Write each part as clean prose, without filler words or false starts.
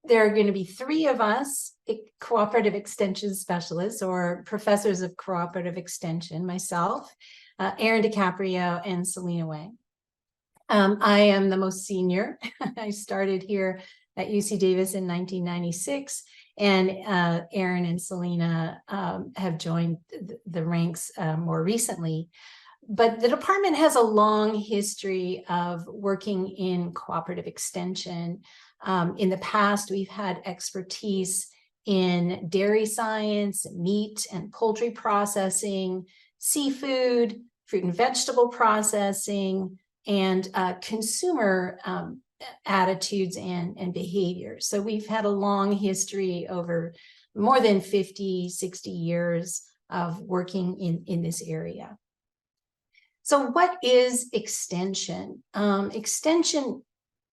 there are going to be three of us, cooperative extension specialists or professors of cooperative extension, myself, Erin DiCaprio, and Selena Wang. I am the most senior. I started here at UC Davis in 1996, and Erin and Selena have joined the ranks more recently. But the department has a long history of working in cooperative extension. In the past, we've had expertise in dairy science, meat and poultry processing, seafood, fruit and vegetable processing, and consumer attitudes and behaviors. So we've had a long history over more than 50, 60 years of working in this area. So what is extension? Extension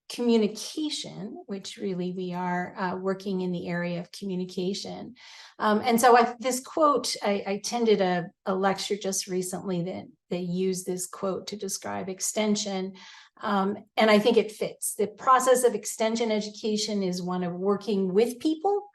communication, which really we are working in the area of communication. And so this quote, I attended a lecture just recently that they used this quote to describe extension. And I think it fits. The process of extension education is one of working with people,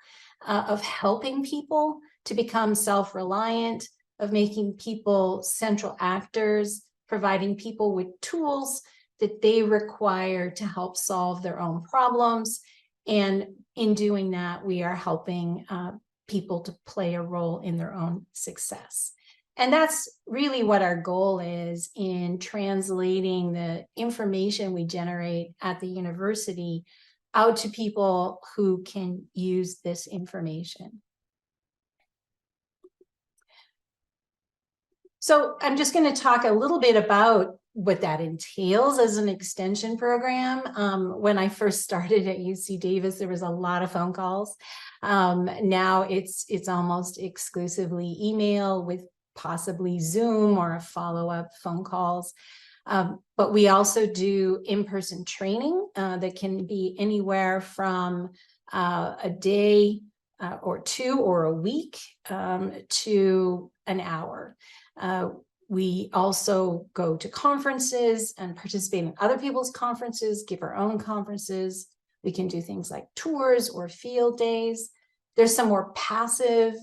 of helping people to become self-reliant, of making people central actors, providing people with tools that they require to help solve their own problems. And in doing that, we are helping people to play a role in their own success. And that's really what our goal is in translating the information we generate at the university out to people who can use this information. So I'm just going to talk a little bit about what that entails as an extension program. When I first started at UC Davis, there was a lot of phone calls. Now it's almost exclusively email with possibly Zoom or follow-up phone calls. But we also do in-person training that can be anywhere from a day or two or a week to an hour. We also go to conferences and participate in other people's conferences, give our own conferences. We can do things like tours or field days. There's some more passive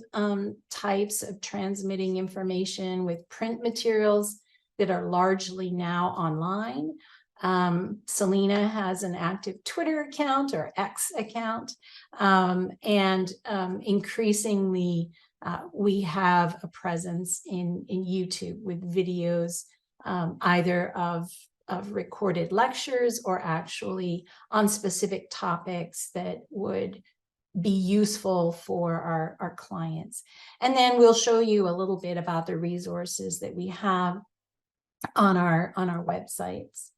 types of transmitting information with print materials that are largely now online. Selena has an active Twitter account or X account, and increasingly we have a presence in YouTube with videos, either of recorded lectures or actually on specific topics that would be useful for our clients. And then we'll show you a little bit about the resources that we have on our websites.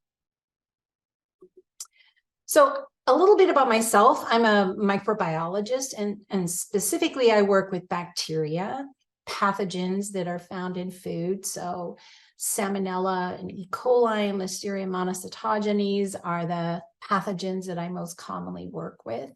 So a little bit about myself. I'm a microbiologist, and specifically I work with bacteria, pathogens that are found in food. So Salmonella and E. coli and Listeria monocytogenes are the pathogens that I most commonly work with.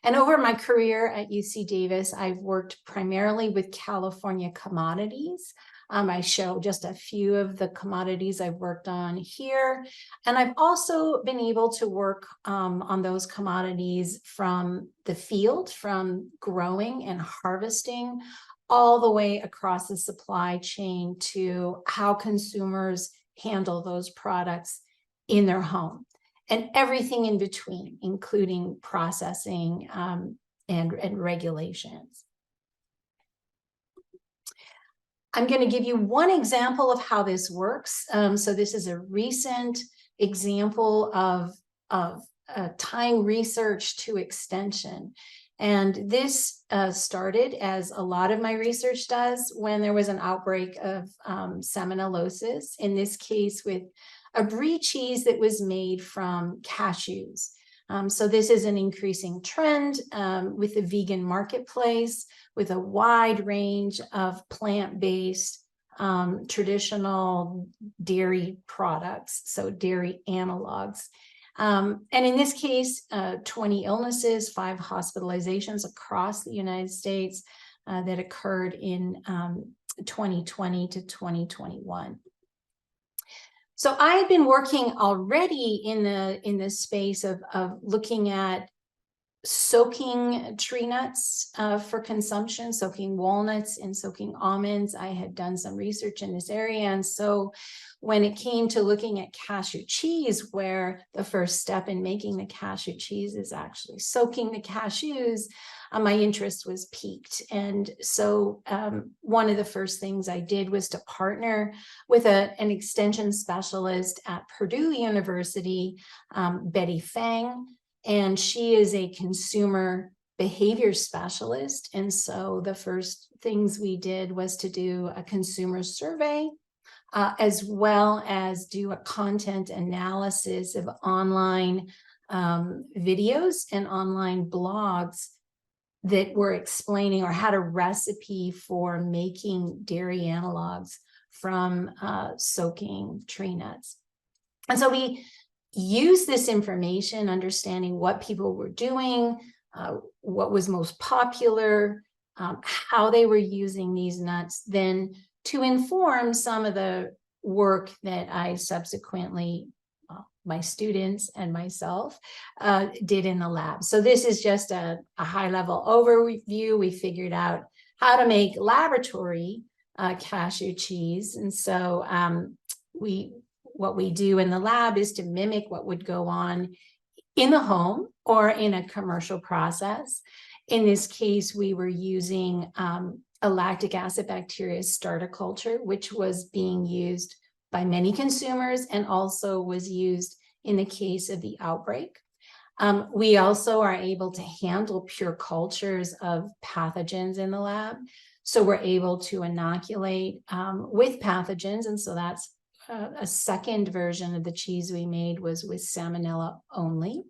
And over my career at UC Davis, I've worked primarily with California commodities. I show just a few of the commodities I've worked on here. And I've also been able to work on those commodities from the field, from growing and harvesting, all the way across the supply chain to how consumers handle those products in their home, and everything in between, including processing and regulations. I'm going to give you one example of how this works. So this is a recent example of tying research to extension. And this started, as a lot of my research does, when there was an outbreak of salmonellosis, in this case with a brie cheese that was made from cashews. So this is an increasing trend with the vegan marketplace, with a wide range of plant-based traditional dairy products, so dairy analogs. And in this case, 20 illnesses, 5 hospitalizations across the United States that occurred in 2020 to 2021. So I've been working already in the space of looking at soaking tree nuts for consumption, soaking walnuts and soaking almonds. I had done some research in this area. And so when it came to looking at cashew cheese, where the first step in making the cashew cheese is actually soaking the cashews, my interest was piqued. And so one of the first things I did was to partner with an extension specialist at Purdue University, Betty Fang. And she is a consumer behavior specialist. And so the first things we did was to do a consumer survey, as well as do a content analysis of online videos and online blogs that were explaining or had a recipe for making dairy analogs from soaking tree nuts. And so we use this information, understanding what people were doing, what was most popular, how they were using these nuts, then to inform some of the work that I subsequently, my students and myself, did in the lab. So this is just a high-level overview. We figured out how to make laboratory cashew cheese. And so what we do in the lab is to mimic what would go on in the home or in a commercial process. In this case, we were using a lactic acid bacteria starter culture, which was being used by many consumers and also was used in the case of the outbreak. We also are able to handle pure cultures of pathogens in the lab. So we're able to inoculate with pathogens. And so that's a second version of the cheese we made was with salmonella only.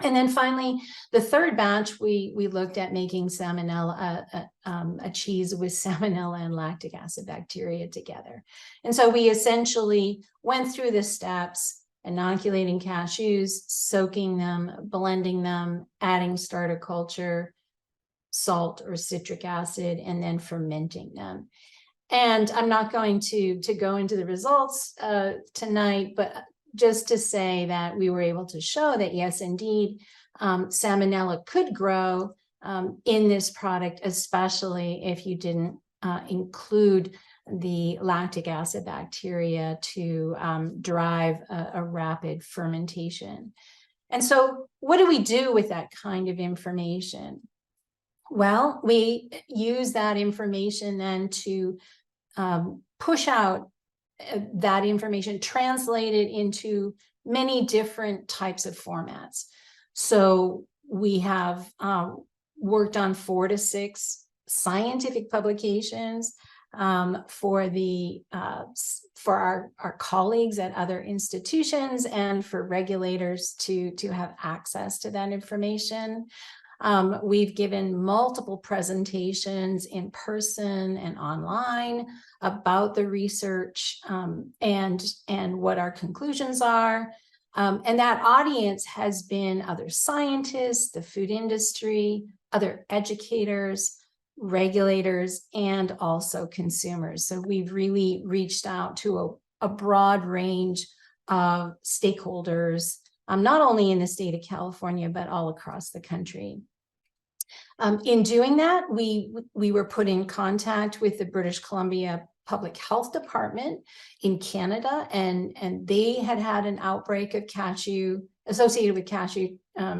And then finally, the third batch, we looked at making salmonella, a cheese with salmonella and lactic acid bacteria together. And so we essentially went through the steps, inoculating cashews, soaking them, blending them, adding starter culture, salt or citric acid, and then fermenting them. And I'm not going to go into the results tonight, but just to say that we were able to show that, yes, indeed, salmonella could grow in this product, especially if you didn't include the lactic acid bacteria to drive a rapid fermentation. And so what do we do with that kind of information? Well, we use that information then to push out that information, translate it into many different types of formats. So we have worked on 4 to 6 scientific publications for our colleagues at other institutions and for regulators to have access to that information. We've given multiple presentations in person and online about the research and what our conclusions are. And that audience has been other scientists, the food industry, other educators, regulators, and also consumers. So we've really reached out to a broad range of stakeholders, not only in the state of California, but all across the country. In doing that, we were put in contact with the British Columbia Public Health Department in Canada, and they had an outbreak of cashew associated with cashew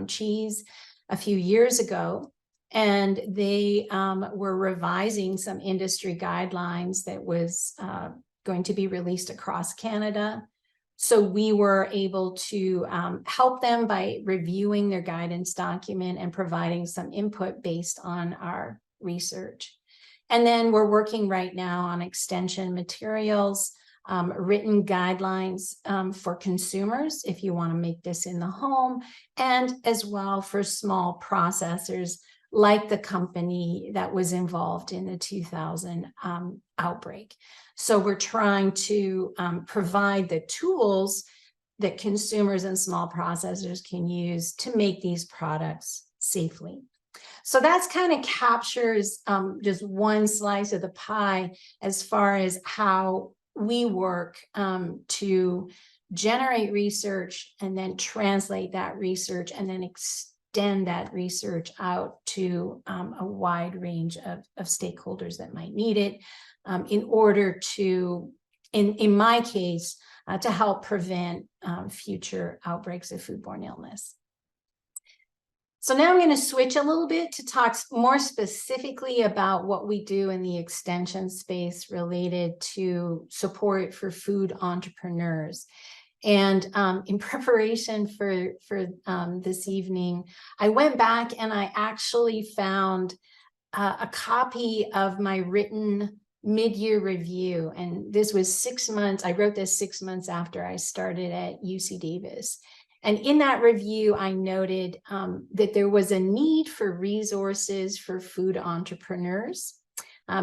cheese a few years ago. And they were revising some industry guidelines that was going to be released across Canada. So we were able to help them by reviewing their guidance document and providing some input based on our research. And then we're working right now on extension materials, written guidelines for consumers if you want to make this in the home, and as well for small processors like the company that was involved in the 2000 outbreak. So we're trying to provide the tools that consumers and small processors can use to make these products safely. So that's kind of captures just one slice of the pie as far as how we work to generate research and then translate that research and then extend extend that research out to a wide range of stakeholders that might need it in order to, in my case, to help prevent future outbreaks of foodborne illness. So now I'm going to switch a little bit to talk more specifically about what we do in the extension space related to support for food entrepreneurs. And in preparation for this evening, I went back and I actually found a copy of my written mid-year review. And this was 6 months. I wrote this 6 months after I started at UC Davis. And in that review, I noted that there was a need for resources for food entrepreneurs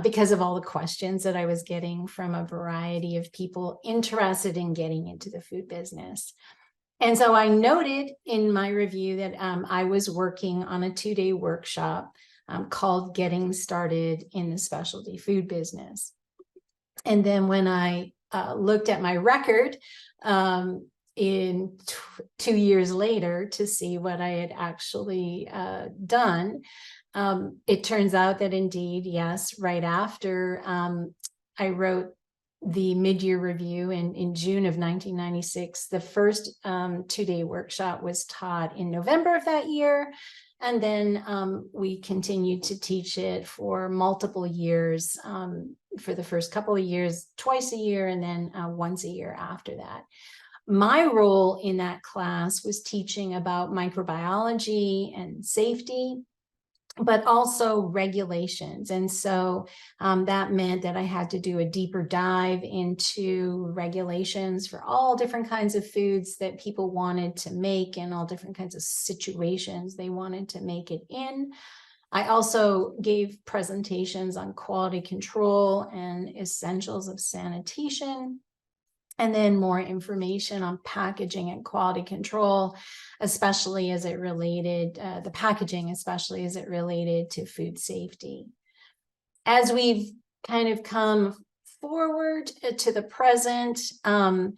because of all the questions that I was getting from a variety of people interested in getting into the food business. And so I noted in my review that I was working on a 2-day workshop called Getting Started in the Specialty Food Business. And then when I looked at my record, in 2 years later to see what I had actually done, it turns out that indeed, yes, right after I wrote the mid-year review in June of 1996, the first 2-day workshop was taught in November of that year. And then we continued to teach it for multiple years, for the first couple of years, twice a year, and then once a year after that. My role in that class was teaching about microbiology and safety, but also regulations. And so that meant that I had to do a deeper dive into regulations for all different kinds of foods that people wanted to make and all different kinds of situations they wanted to make it in. I also gave presentations on quality control and essentials of sanitation, and then more information on packaging and quality control, especially as it related, the packaging, especially as it related to food safety. As we've kind of come forward to the present, in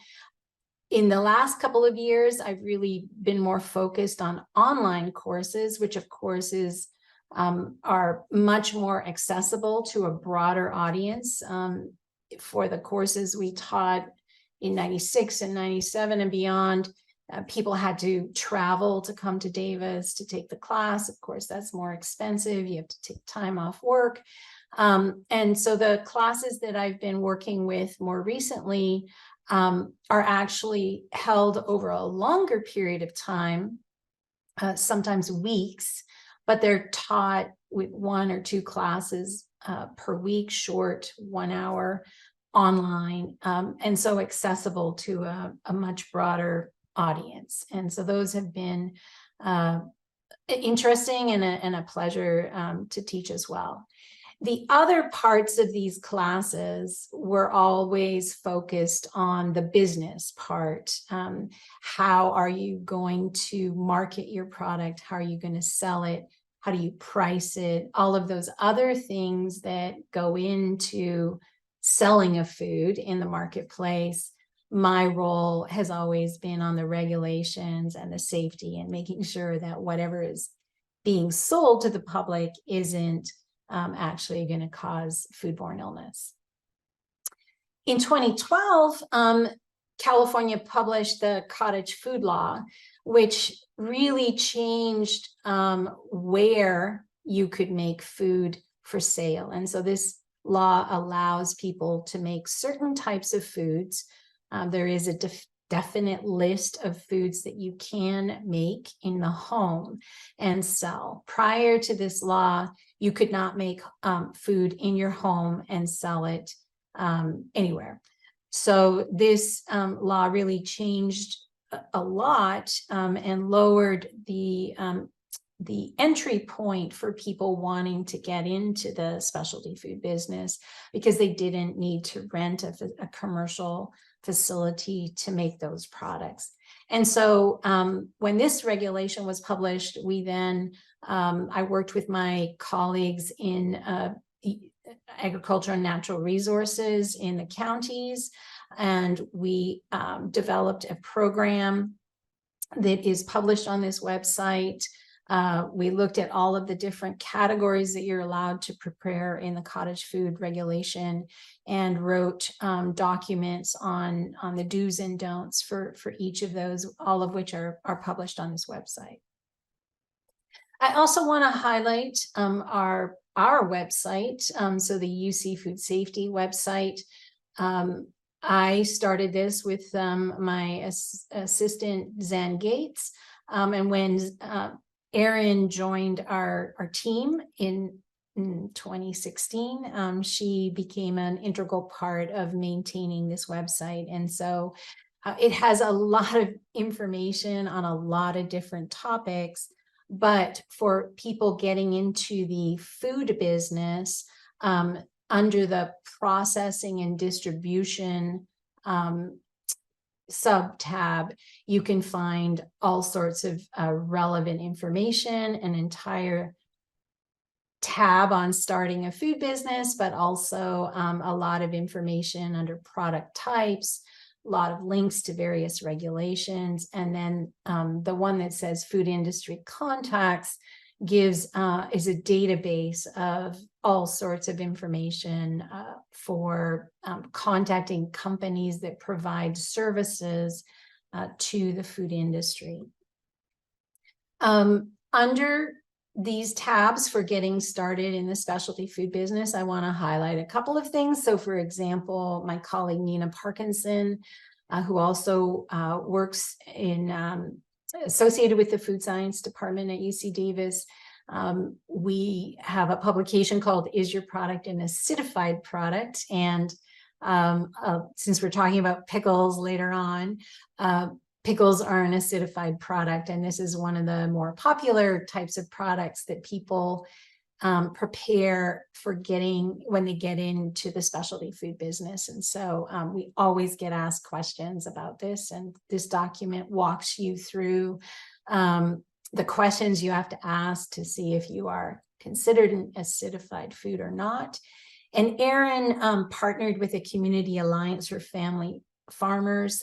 the last couple of years, I've really been more focused on online courses, which of course are much more accessible to a broader audience. For the courses we taught in 96 and 97 and beyond, people had to travel to come to Davis to take the class. Of course, that's more expensive. You have to take time off work. And so the classes that I've been working with more recently are actually held over a longer period of time, sometimes weeks, but they're taught with 1 or 2 classes per week, short, 1 hour, online, and so accessible to a much broader audience. And so those have been interesting and a pleasure to teach as well. The other parts of these classes were always focused on the business part. How are you going to market your product? How are you going to sell it? How do you price it? All of those other things that go into selling a food in the marketplace. My role has always been on the regulations and the safety and making sure that whatever is being sold to the public isn't actually going to cause foodborne illness. In 2012, California published the cottage food law, which really changed where you could make food for sale. And so this law allows people to make certain types of foods. There is a definite list of foods that you can make in the home and sell. Prior to this law, you could not make food in your home and sell it anywhere. So this law really changed a lot and lowered the entry point for people wanting to get into the specialty food business, because they didn't need to rent a commercial facility to make those products. And so when this regulation was published, we then, I worked with my colleagues in agriculture and natural resources in the counties, and we developed a program that is published on this website We looked at all of the different categories that you're allowed to prepare in the cottage food regulation and wrote documents on the do's and don'ts for each of those, all of which are published on this website. I also want to highlight our website, so the UC Food Safety website. I started this with my assistant, Zan Gates, and when Erin joined our team in 2016, she became an integral part of maintaining this website. And so it has a lot of information on a lot of different topics, but for people getting into the food business, under the processing and distribution sub-tab, you can find all sorts of relevant information, an entire tab on starting a food business, but also a lot of information under product types, a lot of links to various regulations. And then the one that says food industry contacts gives is a database of all sorts of information for contacting companies that provide services to the food industry. Under these tabs for getting started in the specialty food business, I want to highlight a couple of things. So for example, my colleague Nina Parkinson, who also works in associated with the food science department at UC Davis, we have a publication called Is Your Product an Acidified Product? And since we're talking about pickles later on, pickles are an acidified product, and this is one of the more popular types of products that people prepare for when they get into the specialty food business. And so we always get asked questions about this, and this document walks you through the questions you have to ask to see if you are considered an acidified food or not. And Erin partnered with a community alliance for family farmers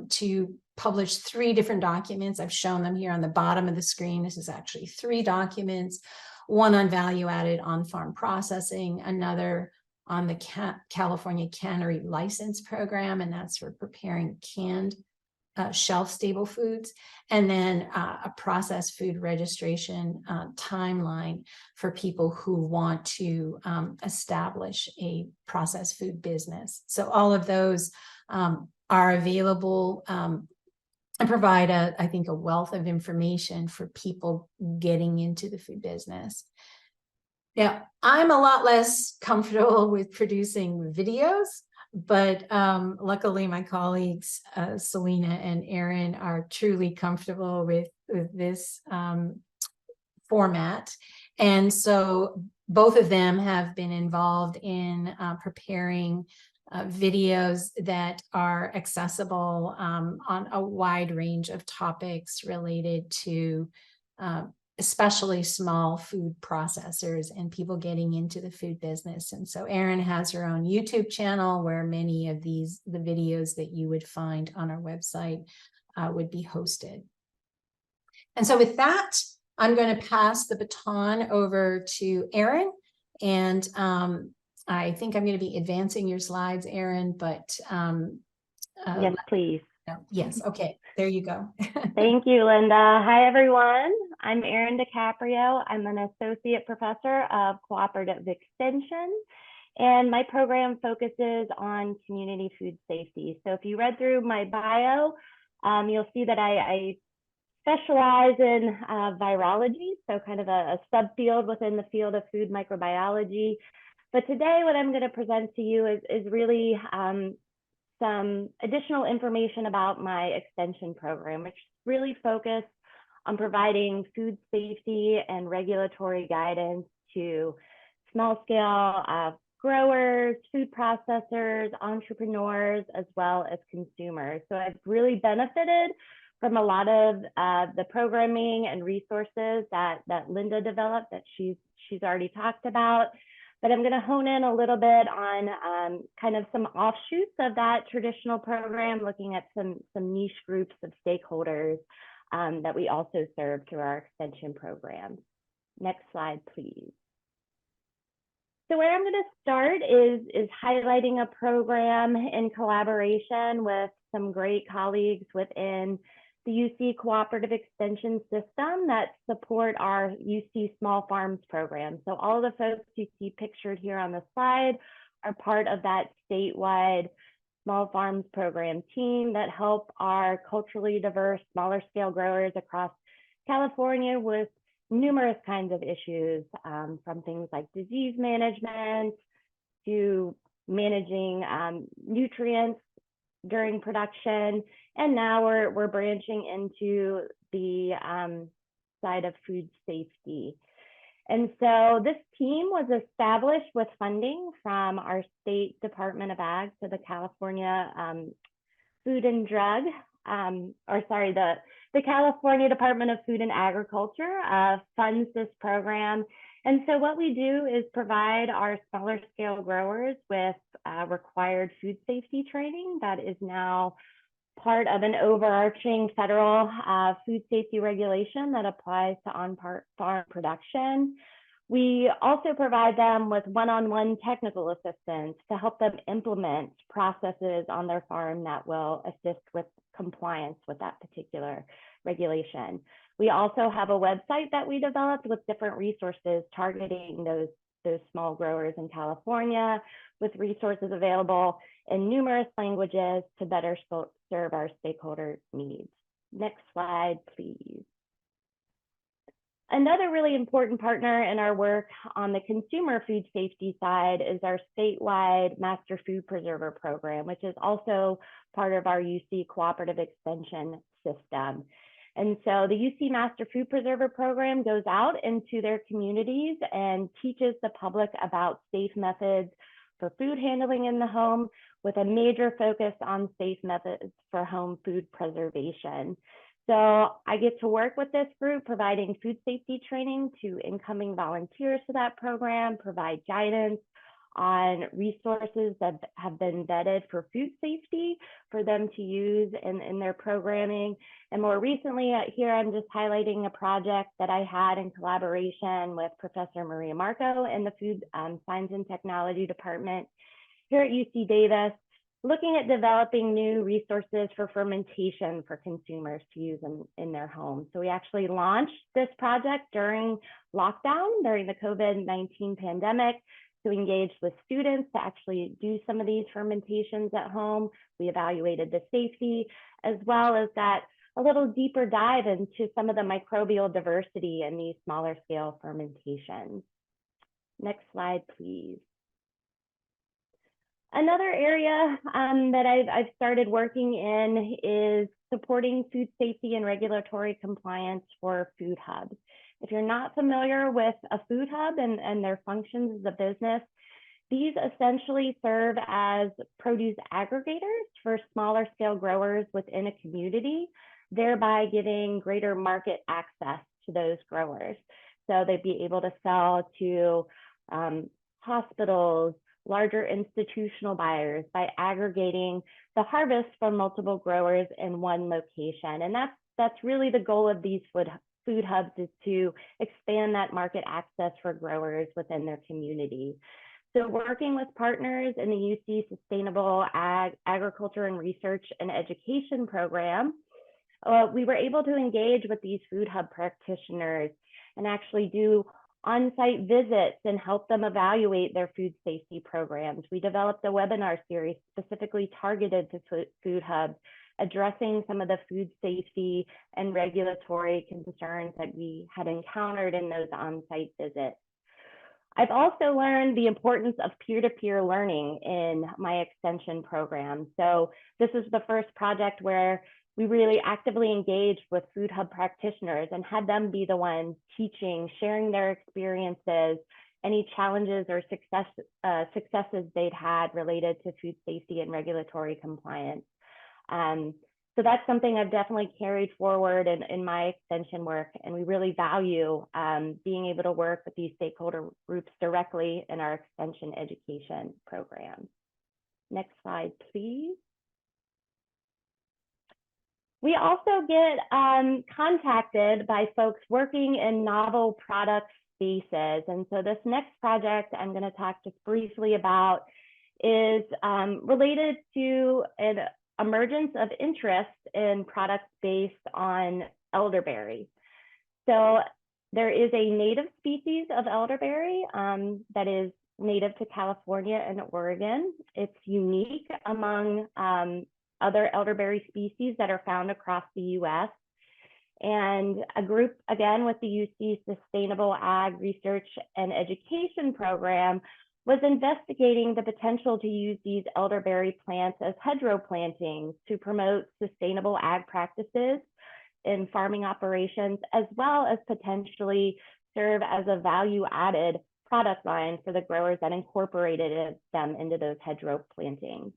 to publish 3 different documents. I've shown them here on the bottom of the screen. This is actually 3 documents, one on value-added on-farm processing, another on the California Cannery License Program, and that's for preparing canned shelf-stable foods, and then a processed food registration timeline for people who want to establish a processed food business. So all of those are available and provide, I think, a wealth of information for people getting into the food business. Now, I'm a lot less comfortable with producing videos, but luckily my colleagues, Selena and Erin, are truly comfortable with this format. And so both of them have been involved in preparing videos that are accessible on a wide range of topics related to especially small food processors and people getting into the food business. And so Erin has her own YouTube channel where many of the videos that you would find on our website would be hosted. And so with that, I'm going to pass the baton over to Erin, and I think I'm going to be advancing your slides, Erin, but yes, please. Yes, okay, there you go. Thank you, Linda. Hi, everyone. I'm Erin DiCaprio. I'm an associate professor of Cooperative Extension, and my program focuses on community food safety. So if you read through my bio, you'll see that I specialize in virology, so kind of a subfield within the field of food microbiology. But today, what I'm going to present to you is really some additional information about my extension program, which really focused on providing food safety and regulatory guidance to small-scale growers, food processors, entrepreneurs, as well as consumers. So I've really benefited from a lot of the programming and resources that Linda developed that she's already talked about. But I'm going to hone in a little bit on kind of some offshoots of that traditional program, looking at some niche groups of stakeholders that we also serve through our extension programs. Next slide, please. So where I'm going to start is highlighting a program in collaboration with some great colleagues within the UC Cooperative Extension system that support our UC Small Farms program. So all of the folks you see pictured here on the slide are part of that statewide Small Farms program team that help our culturally diverse, smaller scale growers across California with numerous kinds of issues, from things like disease management to managing nutrients during production. And now we're branching into the side of food safety. And so this team was established with funding from our state Department of Ag, so the California Food and Drug, the California Department of Food and Agriculture funds this program. And so what we do is provide our smaller scale growers with required food safety training that is now part of an overarching federal food safety regulation that applies to on-farm production. We also provide them with one-on-one technical assistance to help them implement processes on their farm that will assist with compliance with that particular regulation. We also have a website that we developed with different resources targeting those small growers in California, with resources available in numerous languages to better serve our stakeholder needs. Next slide, please. Another really important partner in our work on the consumer food safety side is our statewide Master Food Preserver program, which is also part of our UC Cooperative Extension system. And so the UC Master Food Preserver program goes out into their communities and teaches the public about safe methods for food handling in the home, with a major focus on safe methods for home food preservation. So I get to work with this group, providing food safety training to incoming volunteers to that program, provide guidance on resources that have been vetted for food safety for them to use in their programming. And more recently here, I'm just highlighting a project that I had in collaboration with Professor Maria Marco in the Food Science and Technology Department here at UC Davis, looking at developing new resources for fermentation for consumers to use in their homes. So we actually launched this project during lockdown, during the COVID-19 pandemic, to engage with students to actually do some of these fermentations at home. We evaluated the safety, as well as that a little deeper dive into some of the microbial diversity in these smaller scale fermentations. Next slide, please. Another area that I've started working in is supporting food safety and regulatory compliance for food hubs. If you're not familiar with a food hub and their functions as a business, these essentially serve as produce aggregators for smaller scale growers within a community, thereby giving greater market access to those growers. So they'd be able to sell to hospitals, larger institutional buyers by aggregating the harvest from multiple growers in one location. And that's really the goal of these food hubs, is to expand that market access for growers within their community. So working with partners in the UC Sustainable Agriculture and Research and Education program, we were able to engage with these food hub practitioners and actually do on-site visits and help them evaluate their food safety programs. We developed a webinar series specifically targeted to food hubs, addressing some of the food safety and regulatory concerns that we had encountered in those on-site visits. I've also learned the importance of peer-to-peer learning in my extension program. So this is the first project where we really actively engaged with food hub practitioners and had them be the ones teaching, sharing their experiences, any challenges or successes they'd had related to food safety and regulatory compliance. So that's something I've definitely carried forward in my extension work, and we really value being able to work with these stakeholder groups directly in our extension education program. Next slide, please. We also get contacted by folks working in novel product spaces. And so this next project I'm going to talk just briefly about is related to an emergence of interest in products based on elderberry. So there is a native species of elderberry that is native to California and Oregon. It's unique among other elderberry species that are found across the US. And a group, again, with the UC Sustainable Ag Research and Education Program was investigating the potential to use these elderberry plants as hedgerow plantings to promote sustainable ag practices in farming operations, as well as potentially serve as a value-added product line for the growers that incorporated them into those hedgerow plantings.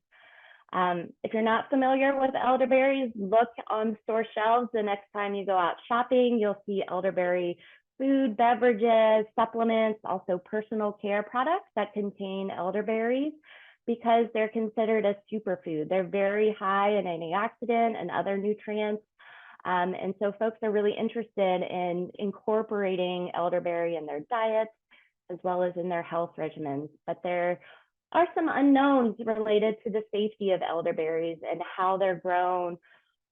If you're not familiar with elderberries, look on store shelves the next time you go out shopping. You'll see elderberry food, beverages, supplements, also personal care products that contain elderberries because they're considered a superfood. They're very high in antioxidant and other nutrients. And so folks are really interested in incorporating elderberry in their diets as well as in their health regimens. But there are some unknowns related to the safety of elderberries and how they're grown,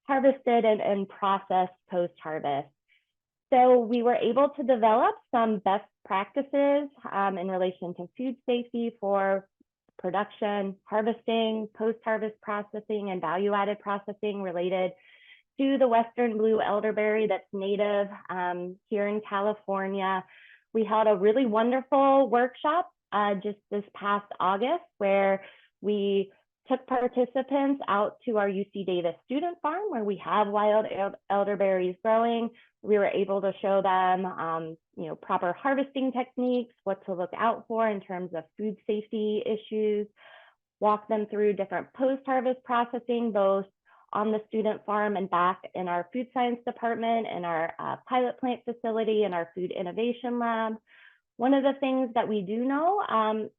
harvested, and processed post-harvest. So we were able to develop some best practices in relation to food safety for production, harvesting, post-harvest processing, and value-added processing related to the Western blue elderberry that's native here in California. We held a really wonderful workshop just this past August where we took participants out to our UC Davis student farm where we have wild elderberries growing. We were able to show them proper harvesting techniques, what to look out for in terms of food safety issues, walk them through different post-harvest processing, both on the student farm and back in our food science department and our pilot plant facility and our food innovation lab. One of the things that we do know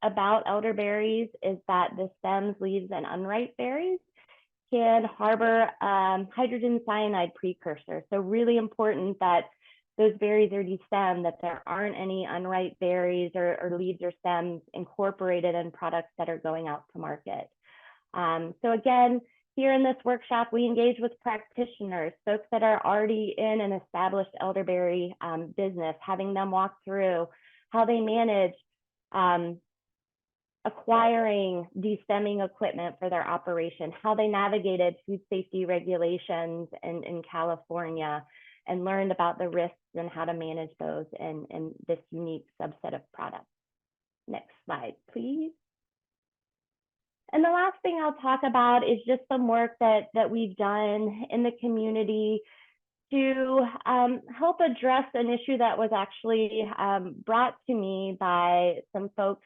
about elderberries is that the stems, leaves, and unripe berries can harbor hydrogen cyanide precursor. So really important that those berries are destemmed, that there aren't any unripe berries or leaves or stems incorporated in products that are going out to market. So again, here in this workshop, we engage with practitioners, folks that are already in an established elderberry business, having them walk through how they manage acquiring destemming equipment for their operation, how they navigated food safety regulations in California, and learned about the risks and how to manage those in this unique subset of products. Next slide, please. And the last thing I'll talk about is just some work that we've done in the community to help address an issue that was actually brought to me by some folks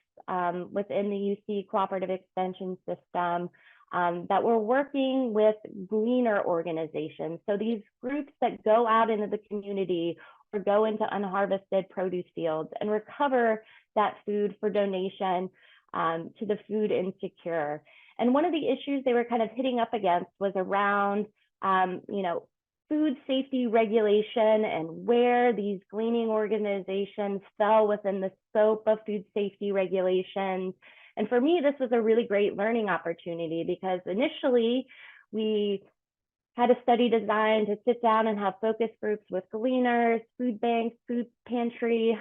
within the UC Cooperative Extension system that were working with gleaner organizations. So these groups that go out into the community or go into unharvested produce fields and recover that food for donation to the food insecure. And one of the issues they were kind of hitting up against was around, food safety regulation and where these gleaning organizations fell within the scope of food safety regulations. And for me, this was a really great learning opportunity because initially we had a study designed to sit down and have focus groups with gleaners, food banks, food pantry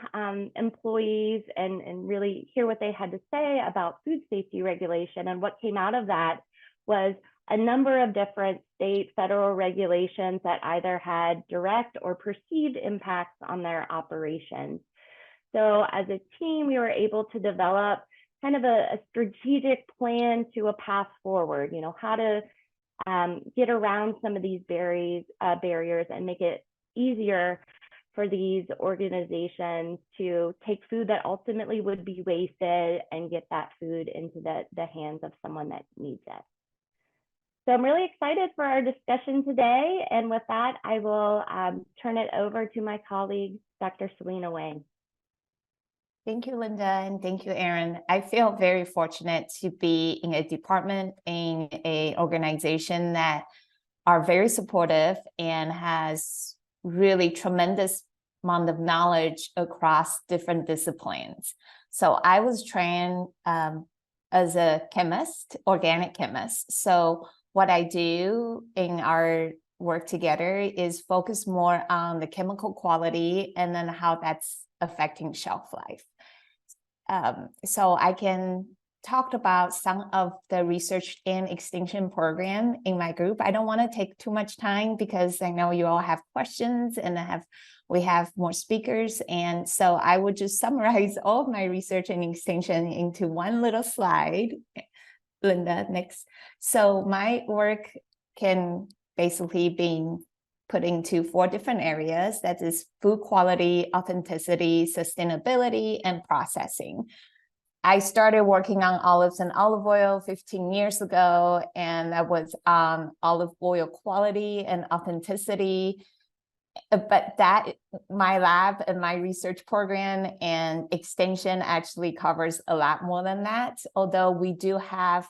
employees, and really hear what they had to say about food safety regulation. And what came out of that was a number of different state, federal regulations that either had direct or perceived impacts on their operations. So as a team, we were able to develop kind of a strategic plan to a path forward, how to get around some of these barriers and make it easier for these organizations to take food that ultimately would be wasted and get that food into the hands of someone that needs it. So I'm really excited for our discussion today. And with that, I will turn it over to my colleague, Dr. Selena Wang. Thank you, Linda, and thank you, Erin. I feel very fortunate to be in a department, in an organization that are very supportive and has really tremendous amount of knowledge across different disciplines. So I was trained as a chemist, organic chemist. So what I do in our work together is focus more on the chemical quality and then how that's affecting shelf life. So I can talk about some of the research and extension program in my group. I don't want to take too much time because I know you all have questions and we have more speakers. And so I would just summarize all of my research and extension into one little slide. Linda, next. So my work can basically be put into 4 different areas. That is food quality, authenticity, sustainability, and processing. I started working on olives and olive oil 15 years ago, and that was on olive oil quality and authenticity. But my lab and my research program and extension actually covers a lot more than that, although we do have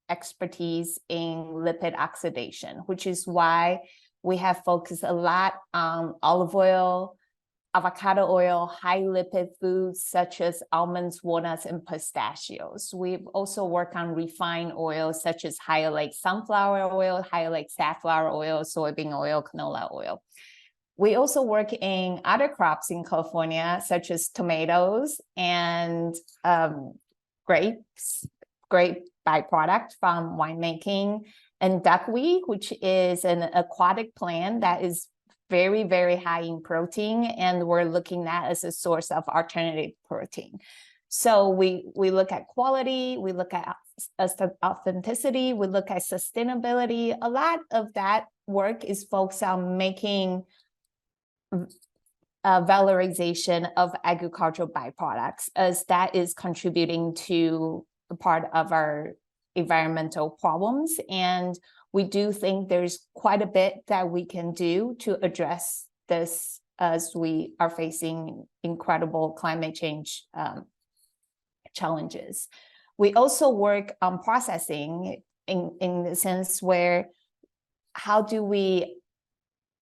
expertise in lipid oxidation, which is why we have focused a lot on olive oil, avocado oil, high lipid foods such as almonds, walnuts, and pistachios. We've also worked on refined oils such as high oleic sunflower oil, high oleic safflower oil, soybean oil, canola oil. We also work in other crops in California, such as tomatoes and grapes, grape byproduct from winemaking, and duckweed, which is an aquatic plant that is very, very high in protein, and we're looking at as a source of alternative protein. So we look at quality, we look at authenticity, we look at sustainability. A lot of that work is focused on making valorization of agricultural byproducts, as that is contributing to a part of our environmental problems. And we do think there's quite a bit that we can do to address this as we are facing incredible climate change challenges. We also work on processing in the sense where how do we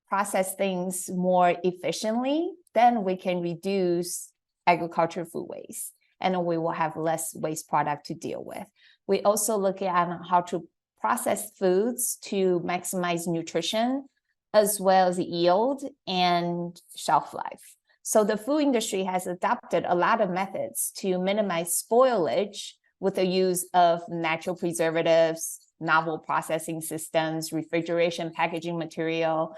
process things more efficiently, then we can reduce agricultural food waste and we will have less waste product to deal with. We also look at how to process foods to maximize nutrition as well as yield and shelf life. So the food industry has adopted a lot of methods to minimize spoilage with the use of natural preservatives, novel processing systems, refrigeration, packaging material.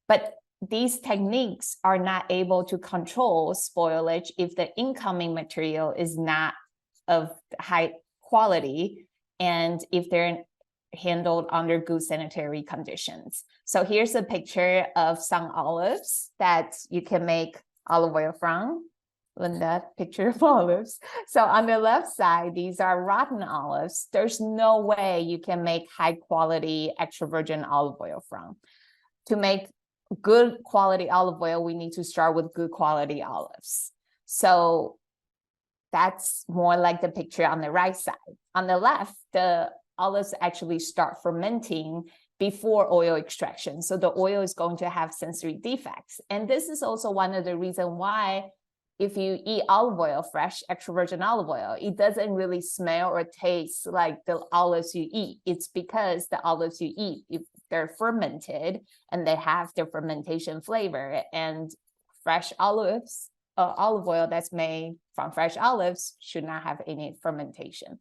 But these techniques are not able to control spoilage if the incoming material is not of high quality and if they're handled under good sanitary conditions. So here's a picture of some olives that you can make olive oil from. Linda, picture of olives. So on the left side, these are rotten olives. There's no way you can make high quality extra virgin olive oil from. To make good quality olive oil, we need to start with good quality olives. So that's more like the picture on the right side. On the left, the olives actually start fermenting before oil extraction. So the oil is going to have sensory defects. And this is also one of the reasons why if you eat olive oil, fresh extra virgin olive oil, it doesn't really smell or taste like the olives you eat. It's because the olives you eat, if they're fermented and they have their fermentation flavor, and fresh olives, olive oil that's made from fresh olives should not have any fermentation.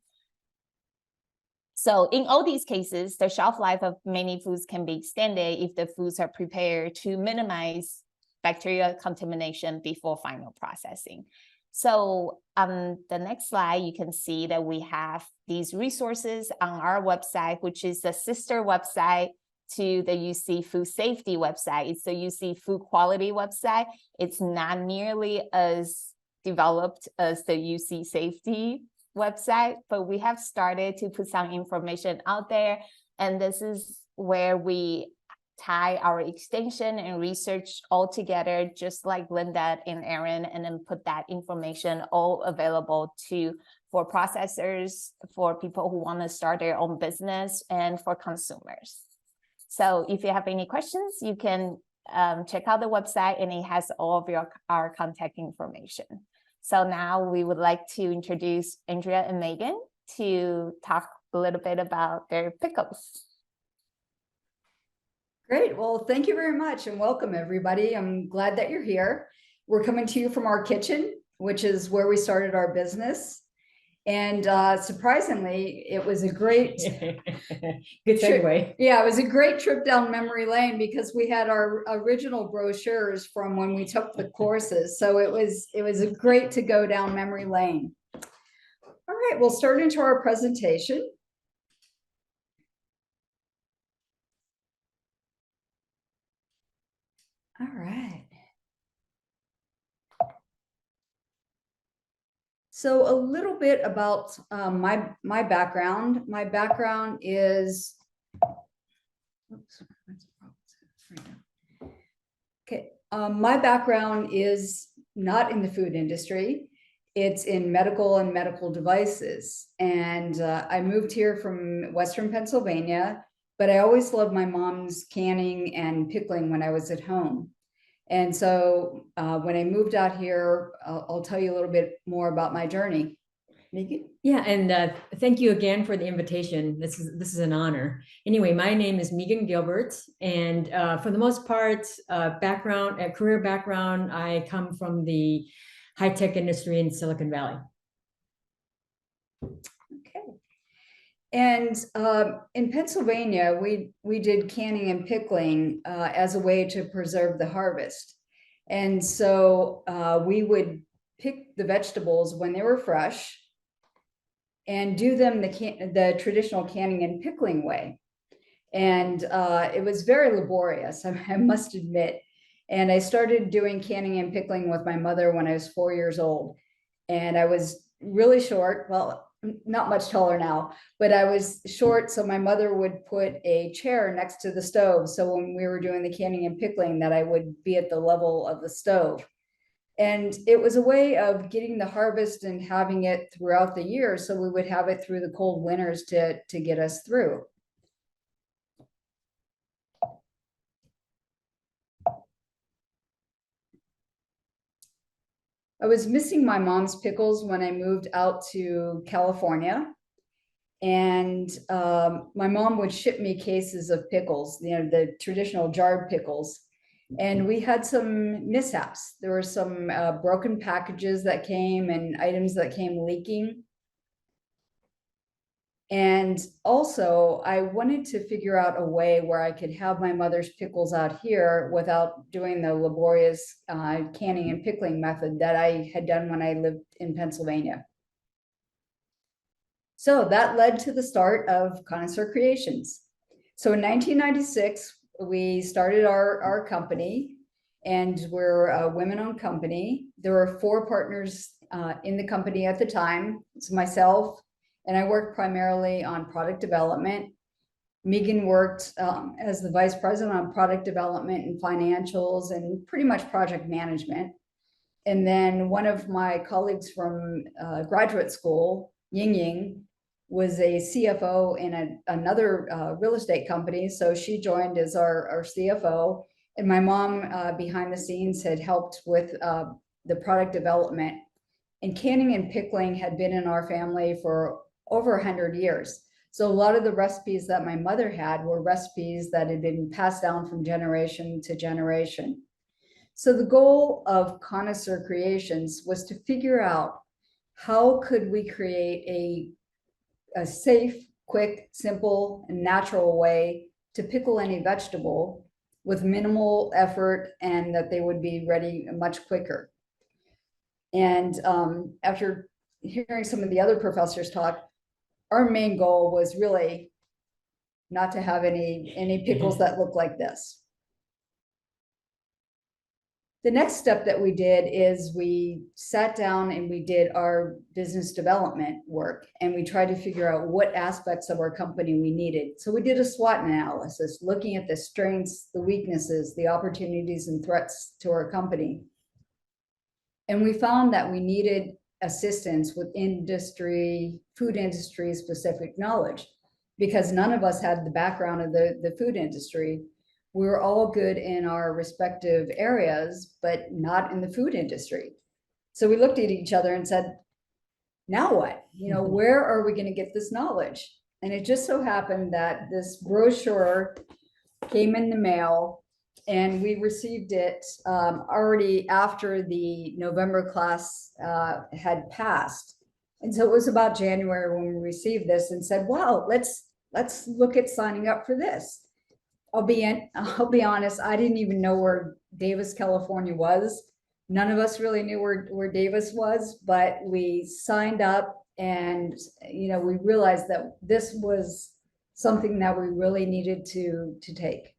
So in all these cases, the shelf life of many foods can be extended if the foods are prepared to minimize bacterial contamination before final processing. So on the next slide, you can see that we have these resources on our website, which is the sister website to the UC Food Safety website. It's the UC Food Quality website. It's not nearly as developed as the UC Safety website, but we have started to put some information out there. And this is where we tie our extension and research all together, just like Linda and Aaron, and then put that information all available for processors, for people who want to start their own business, and for consumers. So if you have any questions, you can check out the website, and it has all of our contact information. So now we would like to introduce Andrea and Megan to talk a little bit about their pickles. Great. Well, thank you very much and welcome everybody. I'm glad that you're here. We're coming to you from our kitchen, which is where we started our business. And surprisingly, it was a great good segue. Yeah, it was a great trip down memory lane because we had our original brochures from when we took the courses. So it was great to go down memory lane. All right, we'll start into our presentation. All right. So a little bit about my background. My background is, my background is not in the food industry. It's in medical and medical devices. And I moved here from Western Pennsylvania, but I always loved my mom's canning and pickling when I was at home. And so when I moved out here, I'll tell you a little bit more about my journey. Megan? Yeah, and thank you again for the invitation. This is an honor. Anyway, my name is Megan Gilbert, and for the most part, career background, I come from the high-tech industry in Silicon Valley. Okay. And in Pennsylvania, we did canning and pickling as a way to preserve the harvest. And so we would pick the vegetables when they were fresh and do them the traditional canning and pickling way. And it was very laborious, I must admit. And I started doing canning and pickling with my mother when I was 4 years old. And I was really short, well, not much taller now, but I was short. So my mother would put a chair next to the stove. So when we were doing the canning and pickling, that I would be at the level of the stove. And it was a way of getting the harvest and having it throughout the year. So we would have it through the cold winters to get us through. I was missing my mom's pickles when I moved out to California. And my mom would ship me cases of pickles, the traditional jarred pickles. And we had some mishaps. There were some broken packages that came and items that came leaking. And also, I wanted to figure out a way where I could have my mother's pickles out here without doing the laborious canning and pickling method that I had done when I lived in Pennsylvania. So that led to the start of Connoisseur Creations. So in 1996, we started our company, and we're a women-owned company. There were 4 partners in the company at the time. It's myself, and I worked primarily on product development. Megan worked as the vice president on product development and financials and pretty much project management. And then one of my colleagues from graduate school, Ying Ying, was a CFO in another real estate company. So she joined as our CFO. And my mom behind the scenes had helped with the product development. And canning and pickling had been in our family for over 100 years. So a lot of the recipes that my mother had were recipes that had been passed down from generation to generation. So the goal of Connoisseur Creations was to figure out how could we create a safe, quick, simple, and natural way to pickle any vegetable with minimal effort, and that they would be ready much quicker. And after hearing some of the other professors talk, our main goal was really not to have any pickles that look like this. The next step that we did is we sat down and we did our business development work, and we tried to figure out what aspects of our company we needed. So we did a SWOT analysis, looking at the strengths, the weaknesses, the opportunities and threats to our company. And we found that we needed assistance with food industry specific knowledge, because none of us had the background of the food industry. We were all good in our respective areas, but not in the food industry. So we looked at each other and said, now what? You know, where are we going to get this knowledge? And it just so happened that this brochure came in the mail, and we received it already after the November class had passed. And so it was about January when we received this and said, wow, let's look at signing up for this. I'll be honest, I didn't even know where Davis, California was. None of us really knew where Davis was, but we signed up, and you know, we realized that this was something that we really needed to take.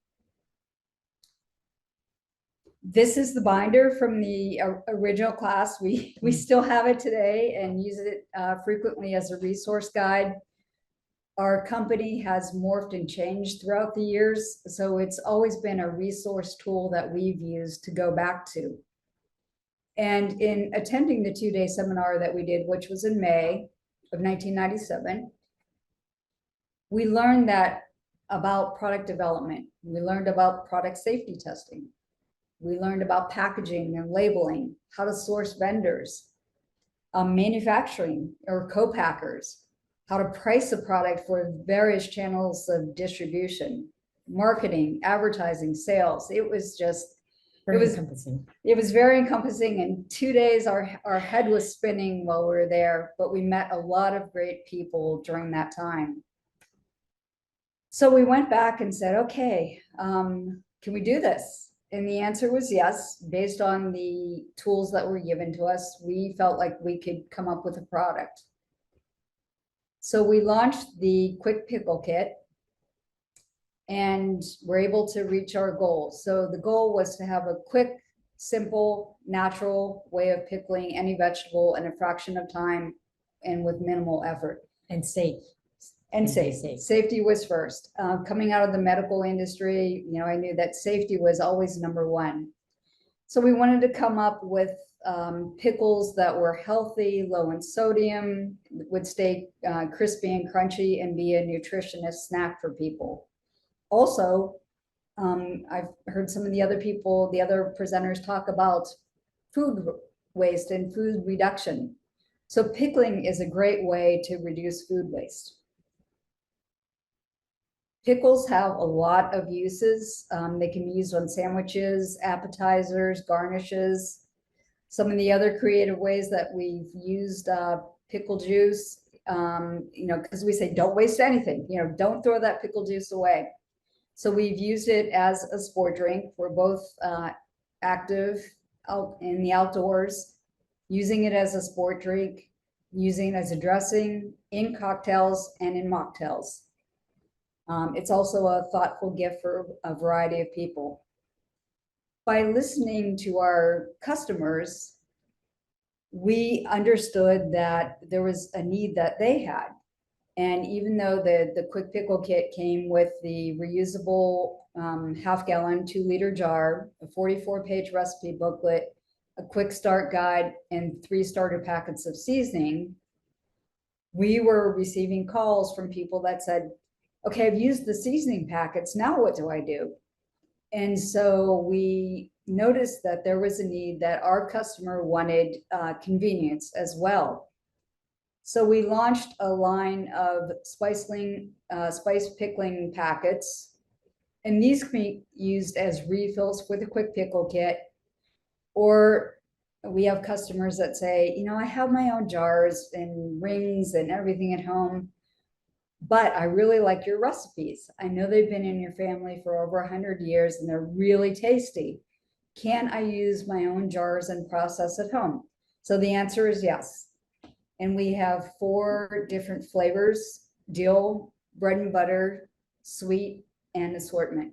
This is the binder from the original class. We still have it today and use it frequently as a resource guide. Our company has morphed and changed throughout the years, so it's always been a resource tool that we've used to go back to. And in attending the 2-day seminar that we did, which was in May of 1997, we learned that about product development. We learned about product safety testing. We learned about packaging and labeling, how to source vendors, manufacturing or co-packers, how to price a product for various channels of distribution, marketing, advertising, sales. It was just, encompassing. it was very encompassing. In 2 days, our head was spinning while we were there, but we met a lot of great people during that time. So we went back and said, okay, can we do this? And the answer was yes. Based on the tools that were given to us, we felt like we could come up with a product. So we launched the Quick Pickle Kit, and we're able to reach our goal. So the goal was to have a quick, simple, natural way of pickling any vegetable in a fraction of time and with minimal effort. And safe. And safe. Safety was first. Coming out of the medical industry, you know, I knew that safety was always number one. So we wanted to come up with pickles that were healthy, low in sodium, would stay crispy and crunchy, and be a nutritionist snack for people. Also, I've heard some of the other presenters talk about food waste and food reduction. So pickling is a great way to reduce food waste. Pickles have a lot of uses. They can be used on sandwiches, appetizers, garnishes. Some of the other creative ways that we've used pickle juice, you know, because we say don't waste anything, you know, don't throw that pickle juice away. So we've used it as a sport drink. We're both active out in the outdoors, using it as a sport drink, using it as a dressing, in cocktails and in mocktails. It's also a thoughtful gift for a variety of people. By listening to our customers, we understood that there was a need that they had. And even though the Quick Pickle Kit came with the reusable half-gallon, 2-liter jar, a 44-page recipe booklet, a quick start guide, and 3 starter packets of seasoning, we were receiving calls from people that said, okay, I've used the seasoning packets, now what do I do? And so we noticed that there was a need that our customer wanted convenience as well. So we launched a line of spice pickling packets, and these can be used as refills for the Quick Pickle Kit. Or we have customers that say, you know, I have my own jars and rings and everything at home, but I really like your recipes. I know they've been in your family for over 100 years and they're really tasty. Can I use my own jars and process at home? So the answer is yes. And we have 4 different flavors: dill, bread and butter, sweet, and assortment.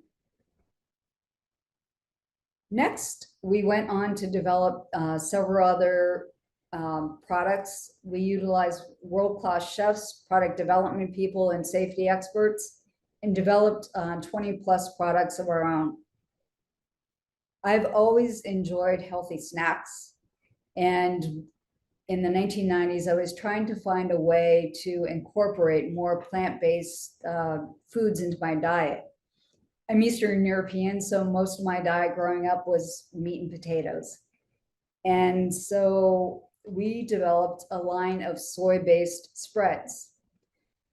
Next, we went on to develop several other products. We utilize world-class chefs, product development people, and safety experts, and developed 20+ products of our own. I've always enjoyed healthy snacks, and in the 1990s, I was trying to find a way to incorporate more plant-based foods into my diet. I'm Eastern European, so most of my diet growing up was meat and potatoes. And so we developed a line of soy-based spreads.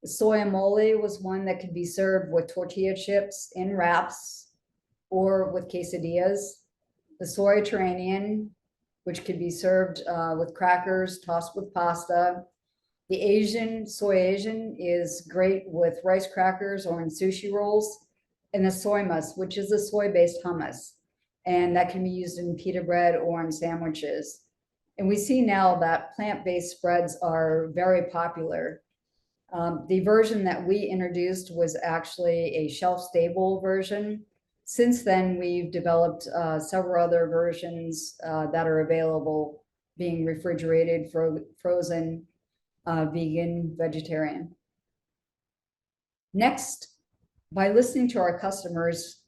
The soy mole was one that could be served with tortilla chips in wraps or with quesadillas. The soy Mediterranean, which could be served with crackers, tossed with pasta. The Asian, soy Asian, is great with rice crackers or in sushi rolls. And the soy mus, which is a soy-based hummus, and that can be used in pita bread or in sandwiches. And we see now that plant-based spreads are very popular. The version that we introduced was actually a shelf-stable version. Since then, we've developed several other versions that are available, being refrigerated, frozen, vegan, vegetarian. Next, by listening to our customers,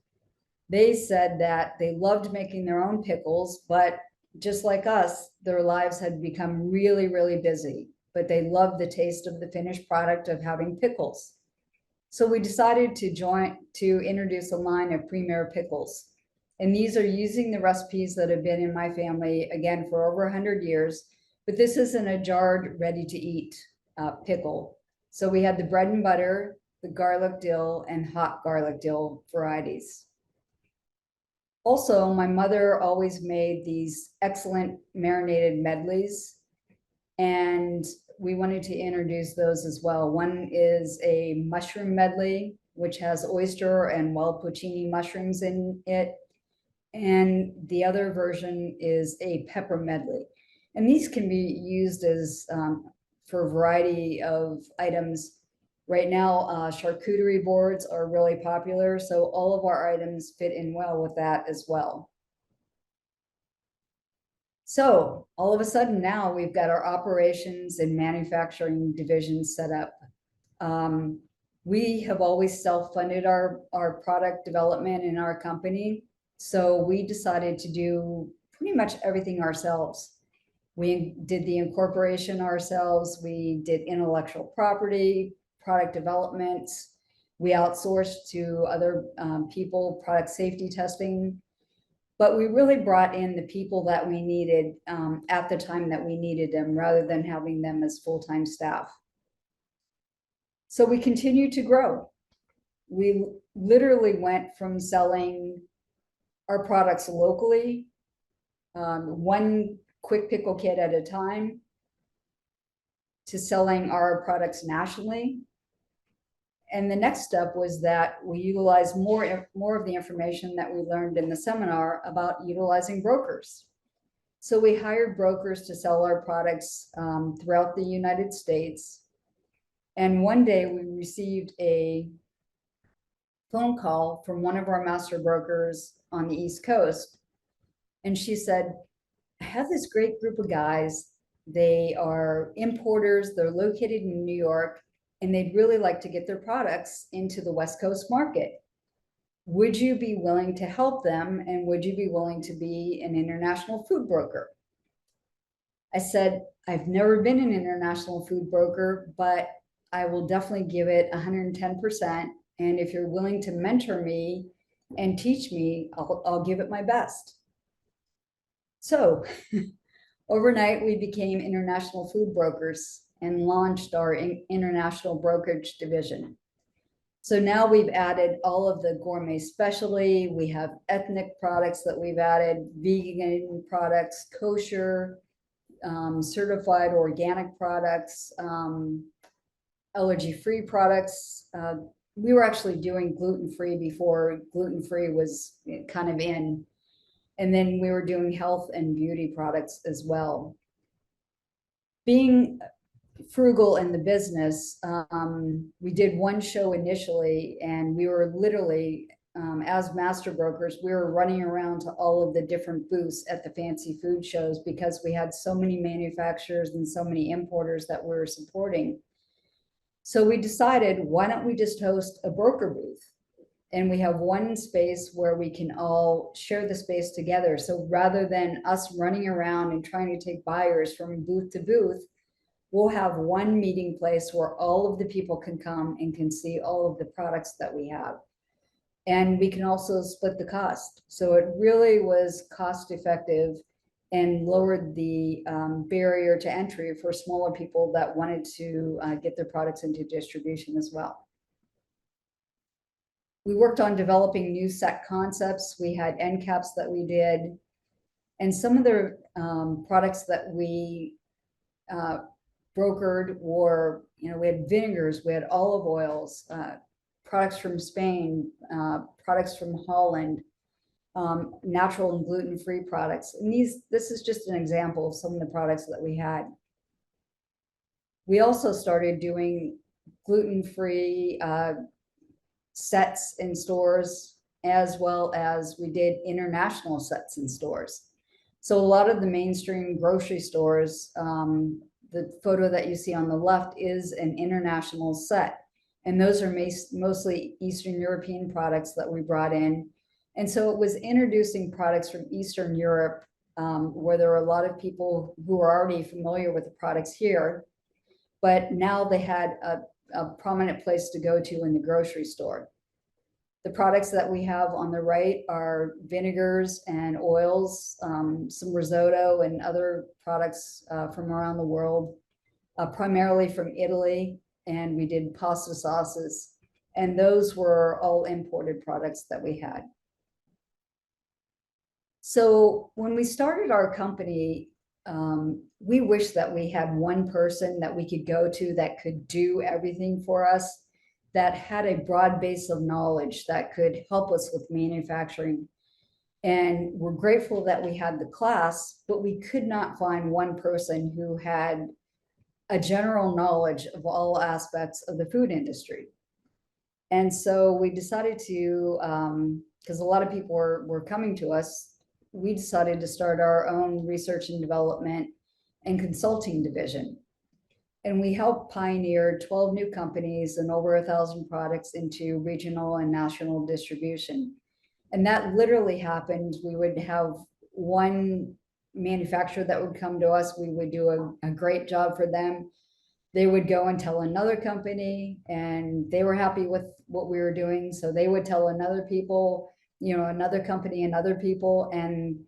they said that they loved making their own pickles, but just like us, their lives had become really, really busy, but they loved the taste of the finished product of having pickles. So we decided to introduce a line of premier pickles. And these are using the recipes that have been in my family, again, for over 100 years, but this isn't a jarred, ready to eat pickle. So we had the bread and butter, the garlic dill, and hot garlic dill varieties. Also, my mother always made these excellent marinated medleys, and we wanted to introduce those as well. One is a mushroom medley, which has oyster and wild porcini mushrooms in it. And the other version is a pepper medley. And these can be used as for a variety of items. Right now, charcuterie boards are really popular, so all of our items fit in well with that as well. So all of a sudden now we've got our operations and manufacturing divisions set up. We have always self-funded our product development in our company. So we decided to do pretty much everything ourselves. We did the incorporation ourselves. We did intellectual property, product development. We outsourced to other people, product safety testing. But we really brought in the people that we needed at the time that we needed them, rather than having them as full-time staff. So we continued to grow. We literally went from selling our products locally, one quick pickle kit at a time, to selling our products nationally. And the next step was that we utilized more of the information that we learned in the seminar about utilizing brokers. So we hired brokers to sell our products throughout the United States. And one day we received a phone call from one of our master brokers on the East Coast. And she said, I have this great group of guys. They are importers. They're located in New York, and they'd really like to get their products into the West Coast market. Would you be willing to help them? And would you be willing to be an international food broker? I said, I've never been an international food broker, but I will definitely give it 110%. And if you're willing to mentor me and teach me, I'll give it my best. So overnight, we became international food brokers and launched our international brokerage division. So now we've added all of the gourmet specialty. We have ethnic products that we've added, vegan products, kosher, certified organic products, allergy-free products. We were actually doing gluten-free before gluten-free was kind of in. And then we were doing health and beauty products as well. Being frugal in the business, we did one show initially, and we were literally, as master brokers, we were running around to all of the different booths at the fancy food shows because we had so many manufacturers and so many importers that we were supporting. So we decided, why don't we just host a broker booth? And we have one space where we can all share the space together. So rather than us running around and trying to take buyers from booth to booth, we'll have one meeting place where all of the people can come and can see all of the products that we have. And we can also split the cost. So it really was cost effective and lowered the barrier to entry for smaller people that wanted to get their products into distribution as well. We worked on developing new set concepts. We had end caps that we did. And some of the products that we brokered were, we had vinegars, we had olive oils, products from Spain, products from Holland, natural and gluten-free products. And this is just an example of some of the products that we had. We also started doing gluten-free sets in stores, as well as we did international sets in stores. So a lot of the mainstream grocery stores, the photo that you see on the left is an international set. And those are mostly Eastern European products that we brought in. And so it was introducing products from Eastern Europe, where there were a lot of people who are already familiar with the products here, but now they had a prominent place to go to in the grocery store. The products that we have on the right are vinegars and oils, some risotto and other products from around the world, primarily from Italy, and we did pasta sauces, and those were all imported products that we had. So when we started our company, we wish that we had one person that we could go to that could do everything for us, that had a broad base of knowledge that could help us with manufacturing. And we're grateful that we had the class, but we could not find one person who had a general knowledge of all aspects of the food industry. And so we decided to, because a lot of people were coming to us, we decided to start our own research and development and consulting division. And we helped pioneer 12 new companies and over 1,000 products into regional and national distribution. And that literally happened. We would have one manufacturer that would come to us. We would do a great job for them. They would go and tell another company, and they were happy with what we were doing. So they would tell another people, another company and other people. And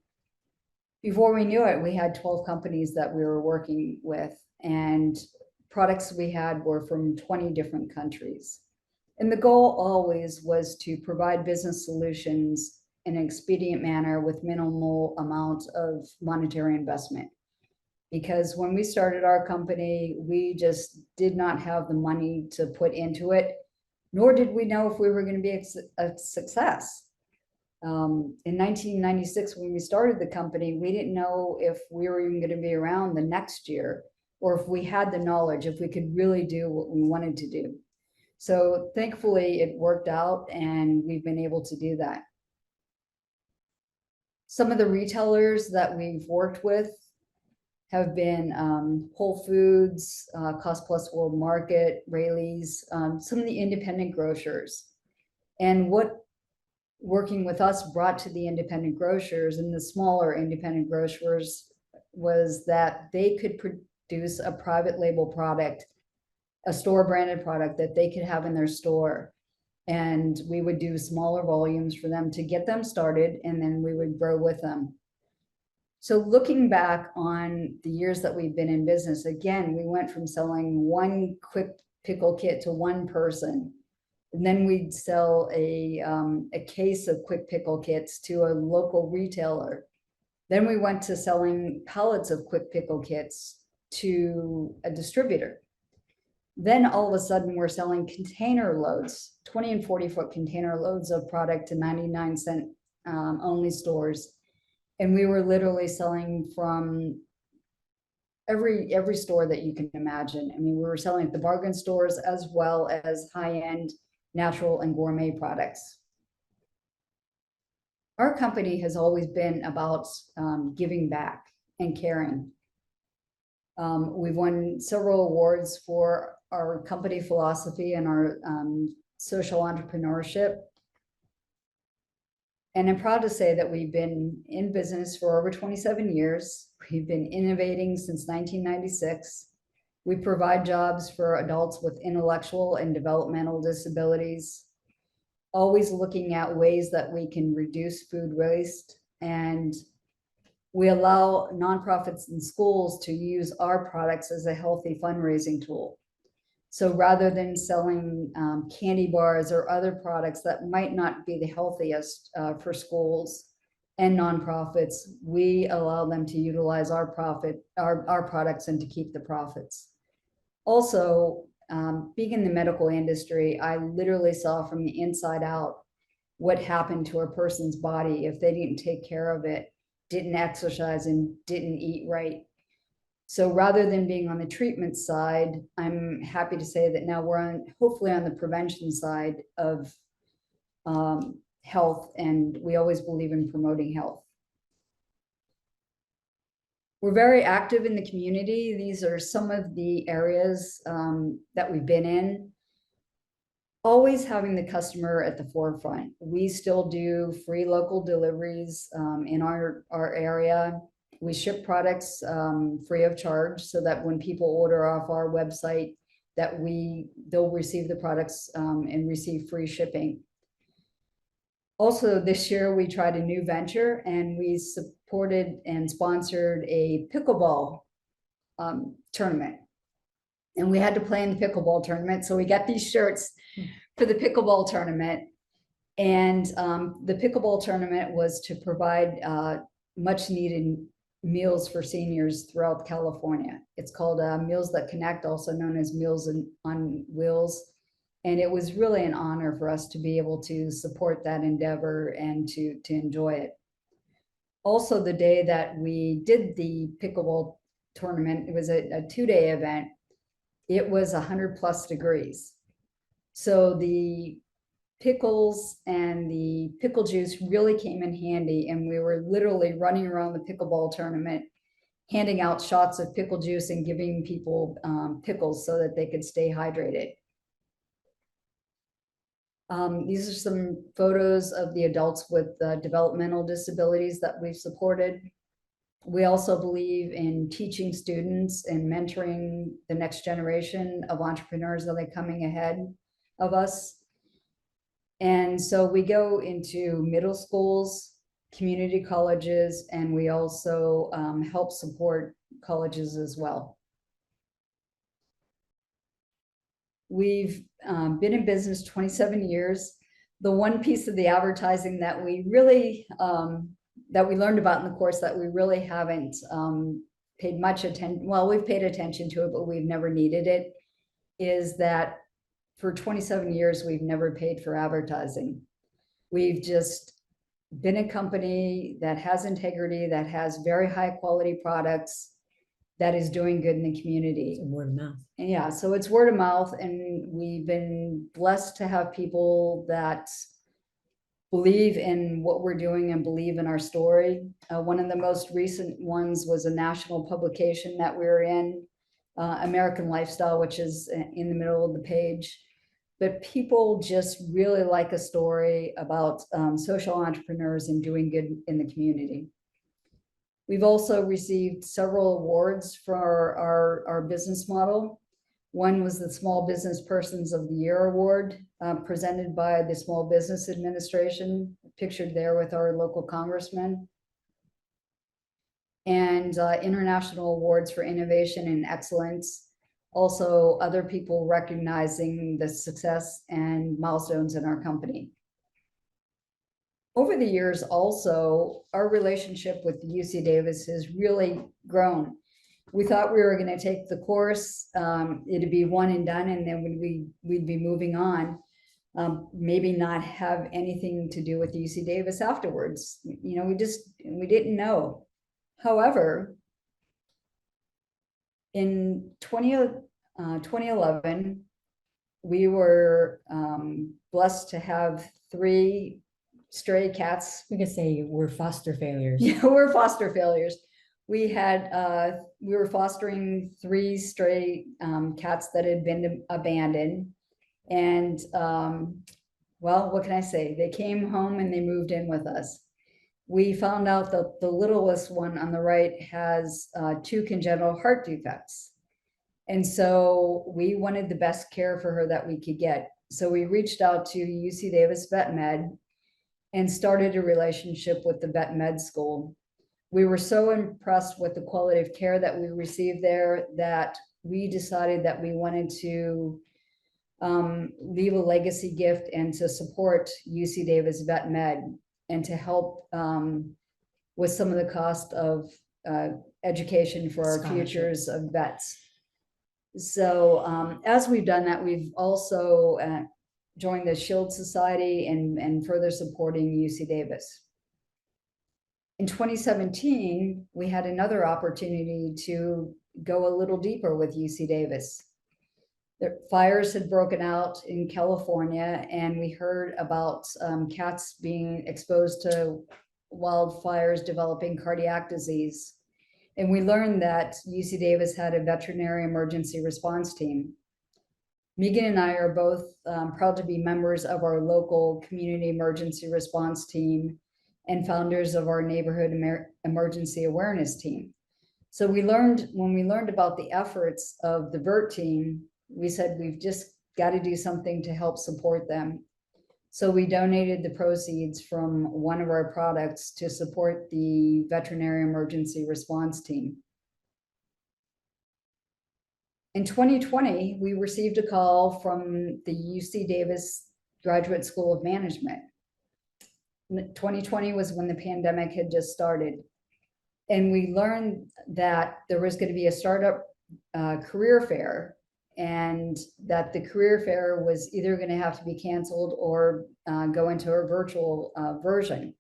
before we knew it, we had 12 companies that we were working with, and products we had were from 20 different countries. And the goal always was to provide business solutions in an expedient manner with minimal amount of monetary investment. Because when we started our company, we just did not have the money to put into it, nor did we know if we were going to be a success. In 1996, when we started the company, we didn't know if we were even going to be around the next year, or if we had the knowledge, if we could really do what we wanted to do. So thankfully it worked out, and we've been able to do that. Some of the retailers that we've worked with have been Whole Foods, Cost Plus World Market, Raley's, some of the independent grocers. And what working with us brought to the independent grocers and the smaller independent grocers was that they could produce a private label product, a store branded product that they could have in their store. And we would do smaller volumes for them to get them started, and then we would grow with them. So looking back on the years that we've been in business, again, we went from selling one quick pickle kit to one person. And then we'd sell a case of quick pickle kits to a local retailer. Then we went to selling pallets of quick pickle kits to a distributor. Then all of a sudden we're selling container loads, 20 and 40-foot container loads of product to 99-cent only stores. And we were literally selling from every store that you can imagine. I mean, we were selling at the bargain stores as well as high-end natural and gourmet products. Our company has always been about giving back and caring. We've won several awards for our company philosophy and our social entrepreneurship. And I'm proud to say that we've been in business for over 27 years. We've been innovating since 1996. We provide jobs for adults with intellectual and developmental disabilities, always looking at ways that we can reduce food waste. And we allow nonprofits and schools to use our products as a healthy fundraising tool. So rather than selling candy bars or other products that might not be the healthiest for schools and nonprofits, we allow them to utilize our products and to keep the profits. Also, being in the medical industry, I literally saw from the inside out what happened to a person's body if they didn't take care of it, didn't exercise, and didn't eat right. So rather than being on the treatment side, I'm happy to say that now we're hopefully on the prevention side of health, and we always believe in promoting health. We're very active in the community. These are some of the areas that we've been in. Always having the customer at the forefront. We still do free local deliveries in our area. We ship products free of charge so that when people order off our website, that they'll receive the products and receive free shipping. Also, this year we tried a new venture and we supported and sponsored a pickleball tournament. And we had to play in the pickleball tournament. So we got these shirts for the pickleball tournament. And the pickleball tournament was to provide much needed meals for seniors throughout California. It's called Meals That Connect, also known as Meals on Wheels. And it was really an honor for us to be able to support that endeavor and to enjoy it. Also, the day that we did the pickleball tournament, it was a 2-day event. It was 100+ degrees. So the pickles and the pickle juice really came in handy, and we were literally running around the pickleball tournament handing out shots of pickle juice and giving people pickles so that they could stay hydrated. These are some photos of the adults with developmental disabilities that we've supported. We also believe in teaching students and mentoring the next generation of entrepreneurs that are coming ahead of us. And so we go into middle schools, community colleges, and we also help support colleges as well. We've been in business 27 years. The one piece of the advertising that we really, that we learned about in the course that we really haven't paid much attention, well, we've paid attention to it, but we've never needed it, is that for 27 years, we've never paid for advertising. We've just been a company that has integrity, that has very high quality products, that is doing good in the community. It's word of mouth. And yeah, so it's word of mouth, and we've been blessed to have people that believe in what we're doing and believe in our story. One of the most recent ones was a national publication that we were in, American Lifestyle, which is in the middle of the page. But people just really like a story about social entrepreneurs and doing good in the community. We've also received several awards for our business model. One was the Small Business Persons of the Year Award, presented by the Small Business Administration, pictured there with our local congressman. And international awards for innovation and excellence. Also, other people recognizing the success and milestones in our company. Over the years, also, our relationship with UC Davis has really grown. We thought we were going to take the course, it'd be one and done, and then we'd be moving on. Maybe not have anything to do with UC Davis afterwards. You know, we didn't know. However, in 2011, we were blessed to have 3 stray cats. We could say we're foster failures. Yeah, we're foster failures. We were fostering 3 stray cats that had been abandoned, and well, what can I say? They came home and they moved in with us. We found out that the littlest one on the right has 2 congenital heart defects. And so we wanted the best care for her that we could get. So we reached out to UC Davis Vet Med and started a relationship with the Vet Med School. We were so impressed with the quality of care that we received there that we decided that we wanted to leave a legacy gift and to support UC Davis Vet Med and to help with some of the cost of education for our Scholarship. futures of vets. So as we've done that, we've also joined the Shield Society and further supporting UC Davis. In 2017, we had another opportunity to go a little deeper with UC Davis. The fires had broken out in California, and we heard about cats being exposed to wildfires, developing cardiac disease. And we learned that UC Davis had a veterinary emergency response team. Megan and I are both proud to be members of our local community emergency response team and founders of our neighborhood emergency awareness team. So when we learned about the efforts of the VERT team, we said, we've just got to do something to help support them. So we donated the proceeds from one of our products to support the veterinary emergency response team. In 2020, we received a call from the UC Davis Graduate School of Management. 2020 was when the pandemic had just started. And we learned that there was going to be a startup career fair, and that the career fair was either going to have to be canceled or go into a virtual version.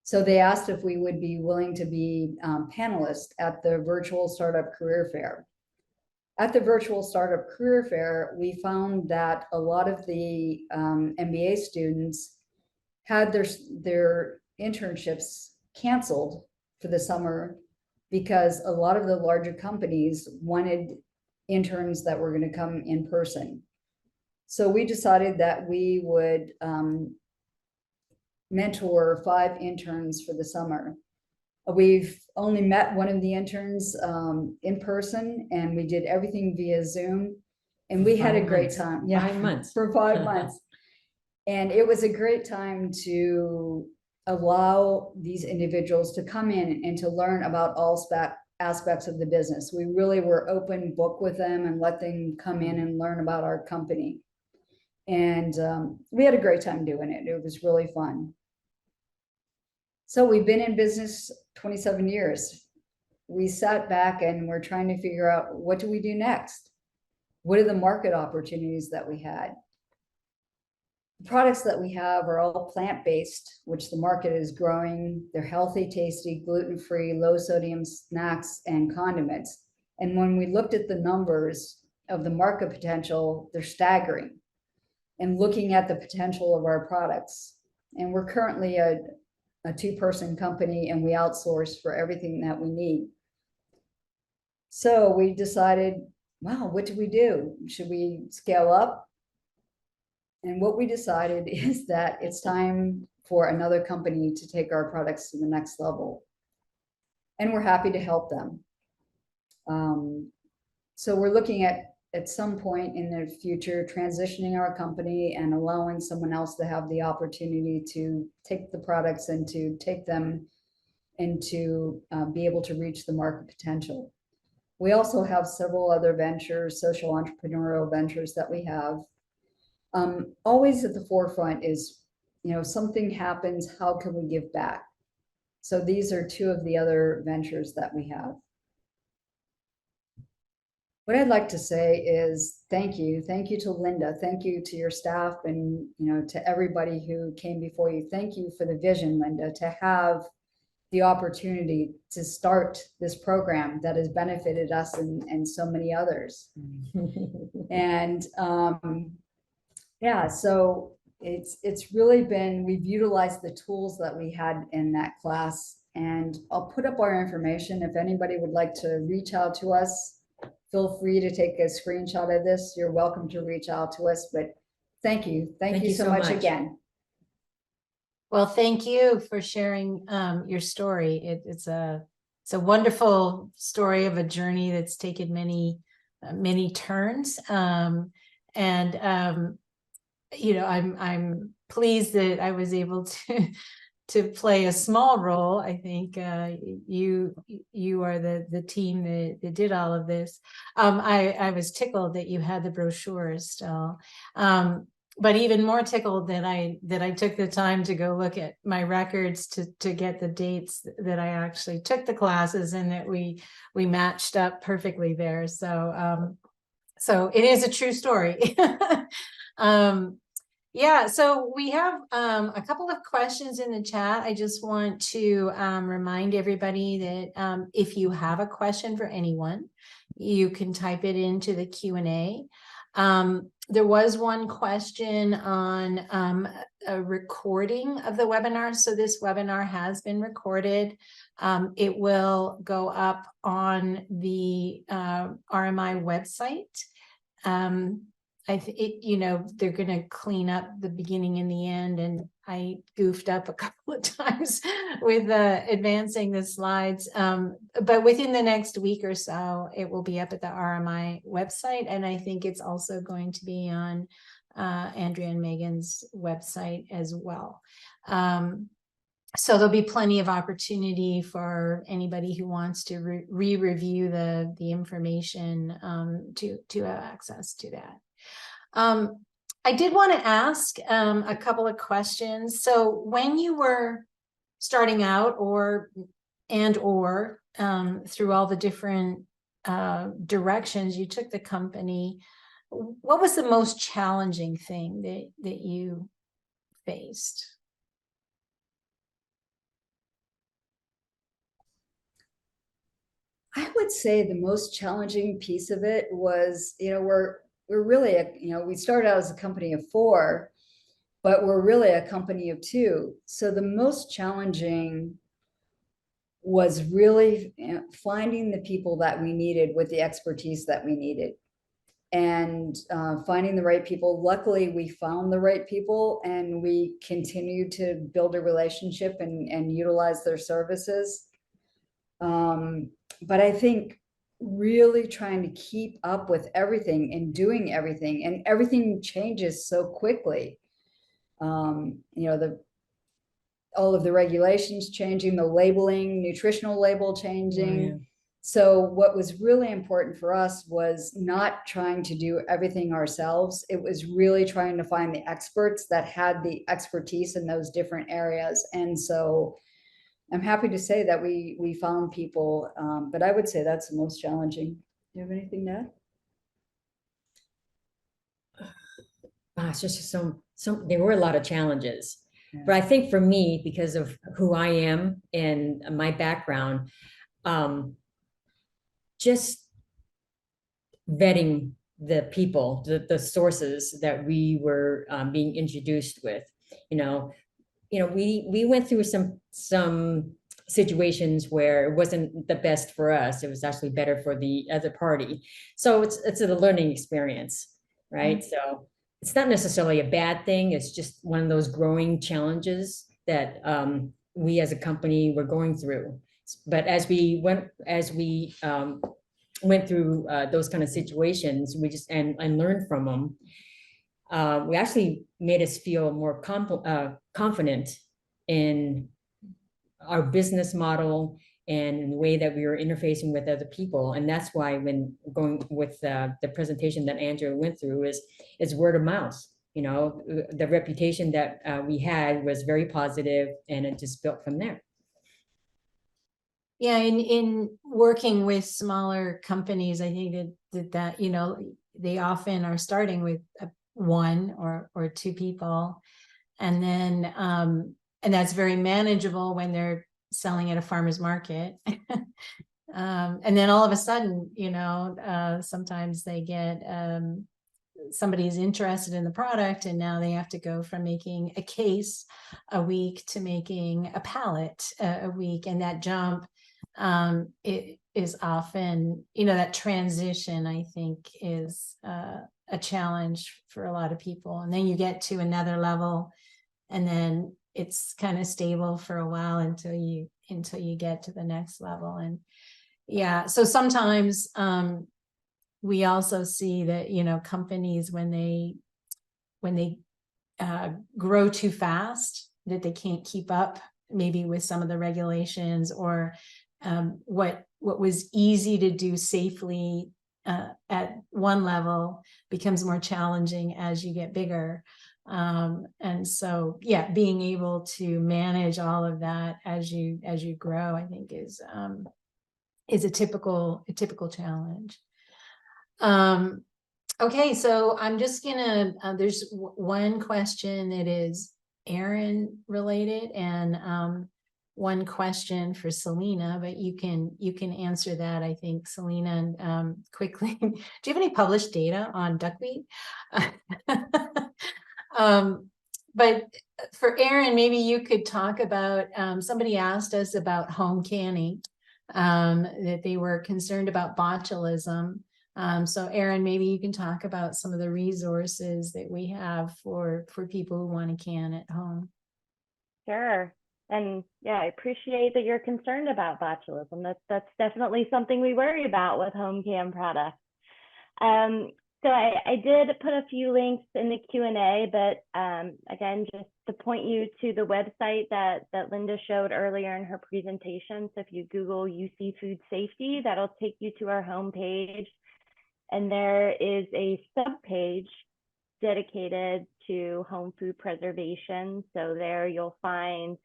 So they asked if we would be willing to be panelists at the virtual startup career fair. At the virtual startup career fair, we found that a lot of the MBA students had their internships canceled for the summer because a lot of the larger companies wanted interns that were going to come in person. So we decided that we would mentor 5 interns for the summer. We've only met one of the interns in person, and we did everything via Zoom, and we had a great time. Yeah, 5 months. For 5 months. And it was a great time to allow these individuals to come in and to learn about all aspects of the business. We really were open book with them and let them come in and learn about our company. And we had a great time doing it. It was really fun. So we've been in business 27 years. We sat back and we're trying to figure out, what do we do next? What are the market opportunities that we had? The products that we have are all plant-based, which the market is growing. They're healthy, tasty, gluten-free, low-sodium snacks and condiments. And when we looked at the numbers of the market potential, they're staggering. And looking at the potential of our products, and we're currently a 2-person company, and we outsource for everything that we need. So we decided, wow, what do we do? Should we scale up? And what we decided is that it's time for another company to take our products to the next level. And we're happy to help them. So we're looking at some point in the future, transitioning our company and allowing someone else to have the opportunity to take the products and to take them and to be able to reach the market potential. We also have several other ventures, social entrepreneurial ventures that we have. Always at the forefront is, something happens, how can we give back? So these are 2 of the other ventures that we have. What I'd like to say is thank you. Thank you to Linda. Thank you to your staff and, to everybody who came before you. Thank you for the vision, Linda, to have the opportunity to start this program that has benefited us and so many others. And yeah, so it's really been, we've utilized the tools that we had in that class, and I'll put up our information. If anybody would like to reach out to us, feel free to take a screenshot of this. You're welcome to reach out to us, but Thank you. Thank you so much again. Well, thank you for sharing your story. It's a wonderful story of a journey that's taken many turns. You know, I'm pleased that I was able to play a small role. I think you are the team that did all of this. I was tickled that you had the brochures still. But even more tickled that I took the time to go look at my records to get the dates that I actually took the classes, and that we matched up perfectly there. So it is a true story. Yeah, so we have a couple of questions in the chat. I just want to remind everybody that if you have a question for anyone, you can type it into the Q&A. There was one question on a recording of the webinar. So this webinar has been recorded. It will go up on the RMI website. You know, they're going to clean up the beginning and the end, and I goofed up a couple of times with advancing the slides. But within the next week or so, it will be up at the RMI website, and I think it's also going to be on Andrea and Megan's website as well. So there'll be plenty of opportunity for anybody who wants to re-review the information to have access to that. I did want to ask a couple of questions. So when you were starting out or through all the different directions you took the company, what was the most challenging thing that you faced? I would say the most challenging piece of it was, you know, we're really we started out as a company of 4, but we're really a company of 2. So the most challenging was really finding the people that we needed with the expertise that we needed, and finding the right people. Luckily, we found the right people, and we continued to build a relationship and utilize their services. But I think really trying to keep up with everything and doing everything, and everything changes so quickly. You know, all of the regulations changing, the labeling, nutritional label changing. Oh, yeah. So what was really important for us was not trying to do everything ourselves. It was really trying to find the experts that had the expertise in those different areas. And so I'm happy to say that we found people, but I would say that's the most challenging. Do you have anything to add? It's just there were a lot of challenges. Yeah. But I think for me, because of who I am and my background, just vetting the people, the sources that we were being introduced with, we went through some situations where it wasn't the best for us. It was actually better for the other party. So it's a learning experience, right? Mm-hmm. So it's not necessarily a bad thing. It's just one of those growing challenges that we as a company were going through. But as we went through those kind of situations, we just and learned from them. We actually made us feel more confident in our business model and in the way that we were interfacing with other people. And that's why when going with the presentation that Andrea went through is word of mouth. The reputation that we had was very positive, and it just built from there. Yeah, in working with smaller companies, I think that they often are starting with 1 or 2 people, and then and that's very manageable when they're selling at a farmer's market. And then all of a sudden, sometimes they get somebody's interested in the product, and now they have to go from making a case a week to making a pallet a week, and that jump it is often, that transition, I think, is a challenge for a lot of people. And then you get to another level, and then it's kind of stable for a while until you get to the next level. And yeah, so sometimes we also see that, you know, companies when they grow too fast, that they can't keep up maybe with some of the regulations, or what was easy to do safely at one level becomes more challenging as you get bigger. And so, yeah, being able to manage all of that as you grow, I think is a typical challenge. Okay, so I'm just gonna, there's one question that is Erin related, and one question for Selena, but you can answer that, I think, Selena, quickly. Do you have any published data on duckweed? But for Erin, maybe you could talk about, somebody asked us about home canning, that they were concerned about botulism. So Erin, maybe you can talk about some of the resources that we have for people who want to can at home. Sure. And yeah, I appreciate that you're concerned about botulism. That's definitely something we worry about with home can products. So I did put a few links in the Q&A, but again, just to point you to the website that Linda showed earlier in her presentation. So if you Google UC Food Safety, that'll take you to our homepage. And there is a subpage dedicated to home food preservation. So there you'll find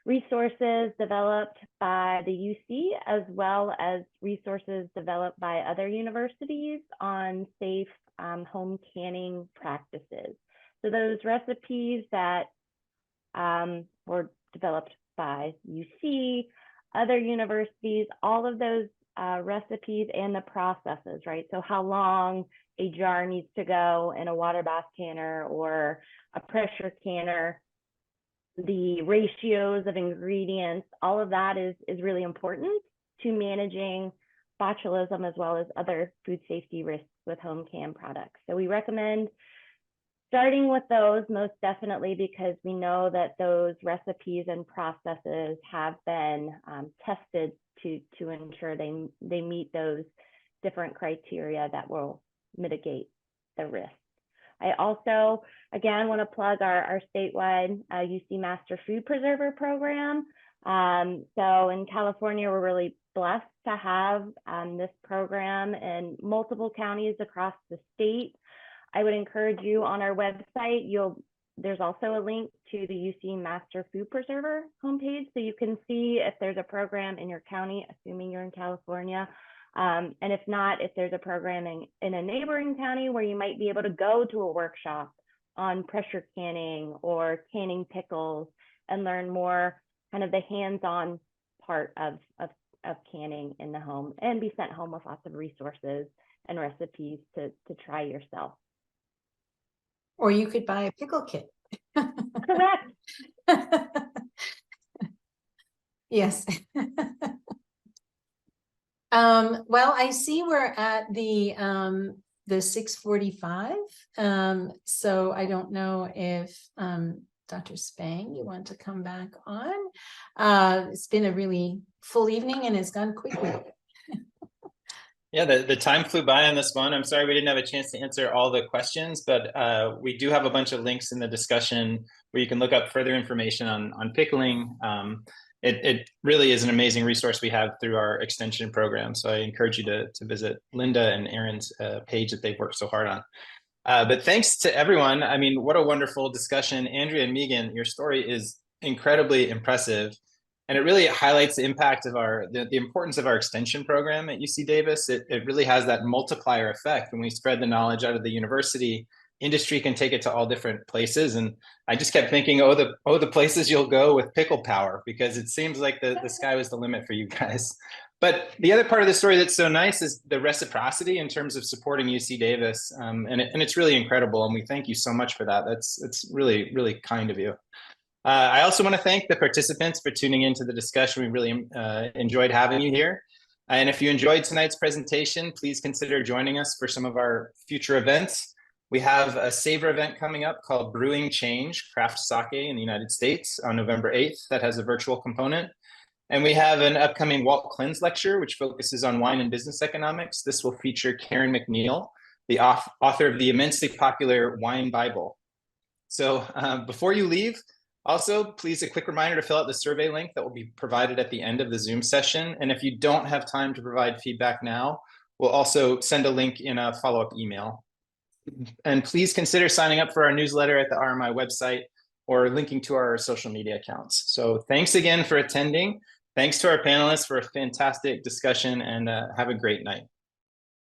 resources developed by the UC, as well as resources developed by other universities on safe home canning practices. So those recipes that were developed by UC, other universities, all of those recipes and the processes, right? So how long a jar needs to go in a water bath canner or a pressure canner, the ratios of ingredients, all of that is really important to managing botulism as well as other food safety risks with home can products. So we recommend starting with those most definitely, because we know that those recipes and processes have been tested to ensure they meet those different criteria that will mitigate the risk. I also, again, want to plug our statewide UC Master Food Preserver program. So in California, we're really blessed to have this program in multiple counties across the state. I would encourage you on our website, there's also a link to the UC Master Food Preserver homepage, so you can see if there's a program in your county, assuming you're in California. And if not, if there's a program in a neighboring county where you might be able to go to a workshop on pressure canning or canning pickles and learn more kind of the hands-on part of canning in the home, and be sent home with lots of resources and recipes to try yourself. Or you could buy a pickle kit. Correct. Yes. Well, I see we're at the 6:45. So I don't know if Dr. Spang, you want to come back on? It's been a really full evening and it's gone quickly. Yeah, the time flew by on this one. I'm sorry we didn't have a chance to answer all the questions, but we do have a bunch of links in the discussion where you can look up further information on pickling. It really is an amazing resource we have through our extension program. So I encourage you to visit Linda and Erin's page that they've worked so hard on. But thanks to everyone. I mean, what a wonderful discussion. Andrea and Megan, your story is incredibly impressive. And it really highlights the impact of the importance of our extension program at UC Davis. It really has that multiplier effect. When we spread the knowledge out of the university, industry can take it to all different places. And I just kept thinking, oh, the places you'll go with pickle power, because it seems like the sky was the limit for you guys. But the other part of the story that's so nice is the reciprocity in terms of supporting UC Davis. And it's really incredible. And we thank you so much for that. It's really, really kind of you. I also want to thank the participants for tuning into the discussion. We really enjoyed having you here. And if you enjoyed tonight's presentation, please consider joining us for some of our future events. We have a Savor event coming up called Brewing Change, Craft Sake in the United States on November 8th that has a virtual component. And we have an upcoming Walt Klinz lecture, which focuses on wine and business economics. This will feature Karen McNeil, the author of the immensely popular Wine Bible. So before you leave, also, please, a quick reminder to fill out the survey link that will be provided at the end of the Zoom session. And if you don't have time to provide feedback now, we'll also send a link in a follow-up email. And please consider signing up for our newsletter at the RMI website or linking to our social media accounts. So thanks again for attending. Thanks to our panelists for a fantastic discussion, and have a great night.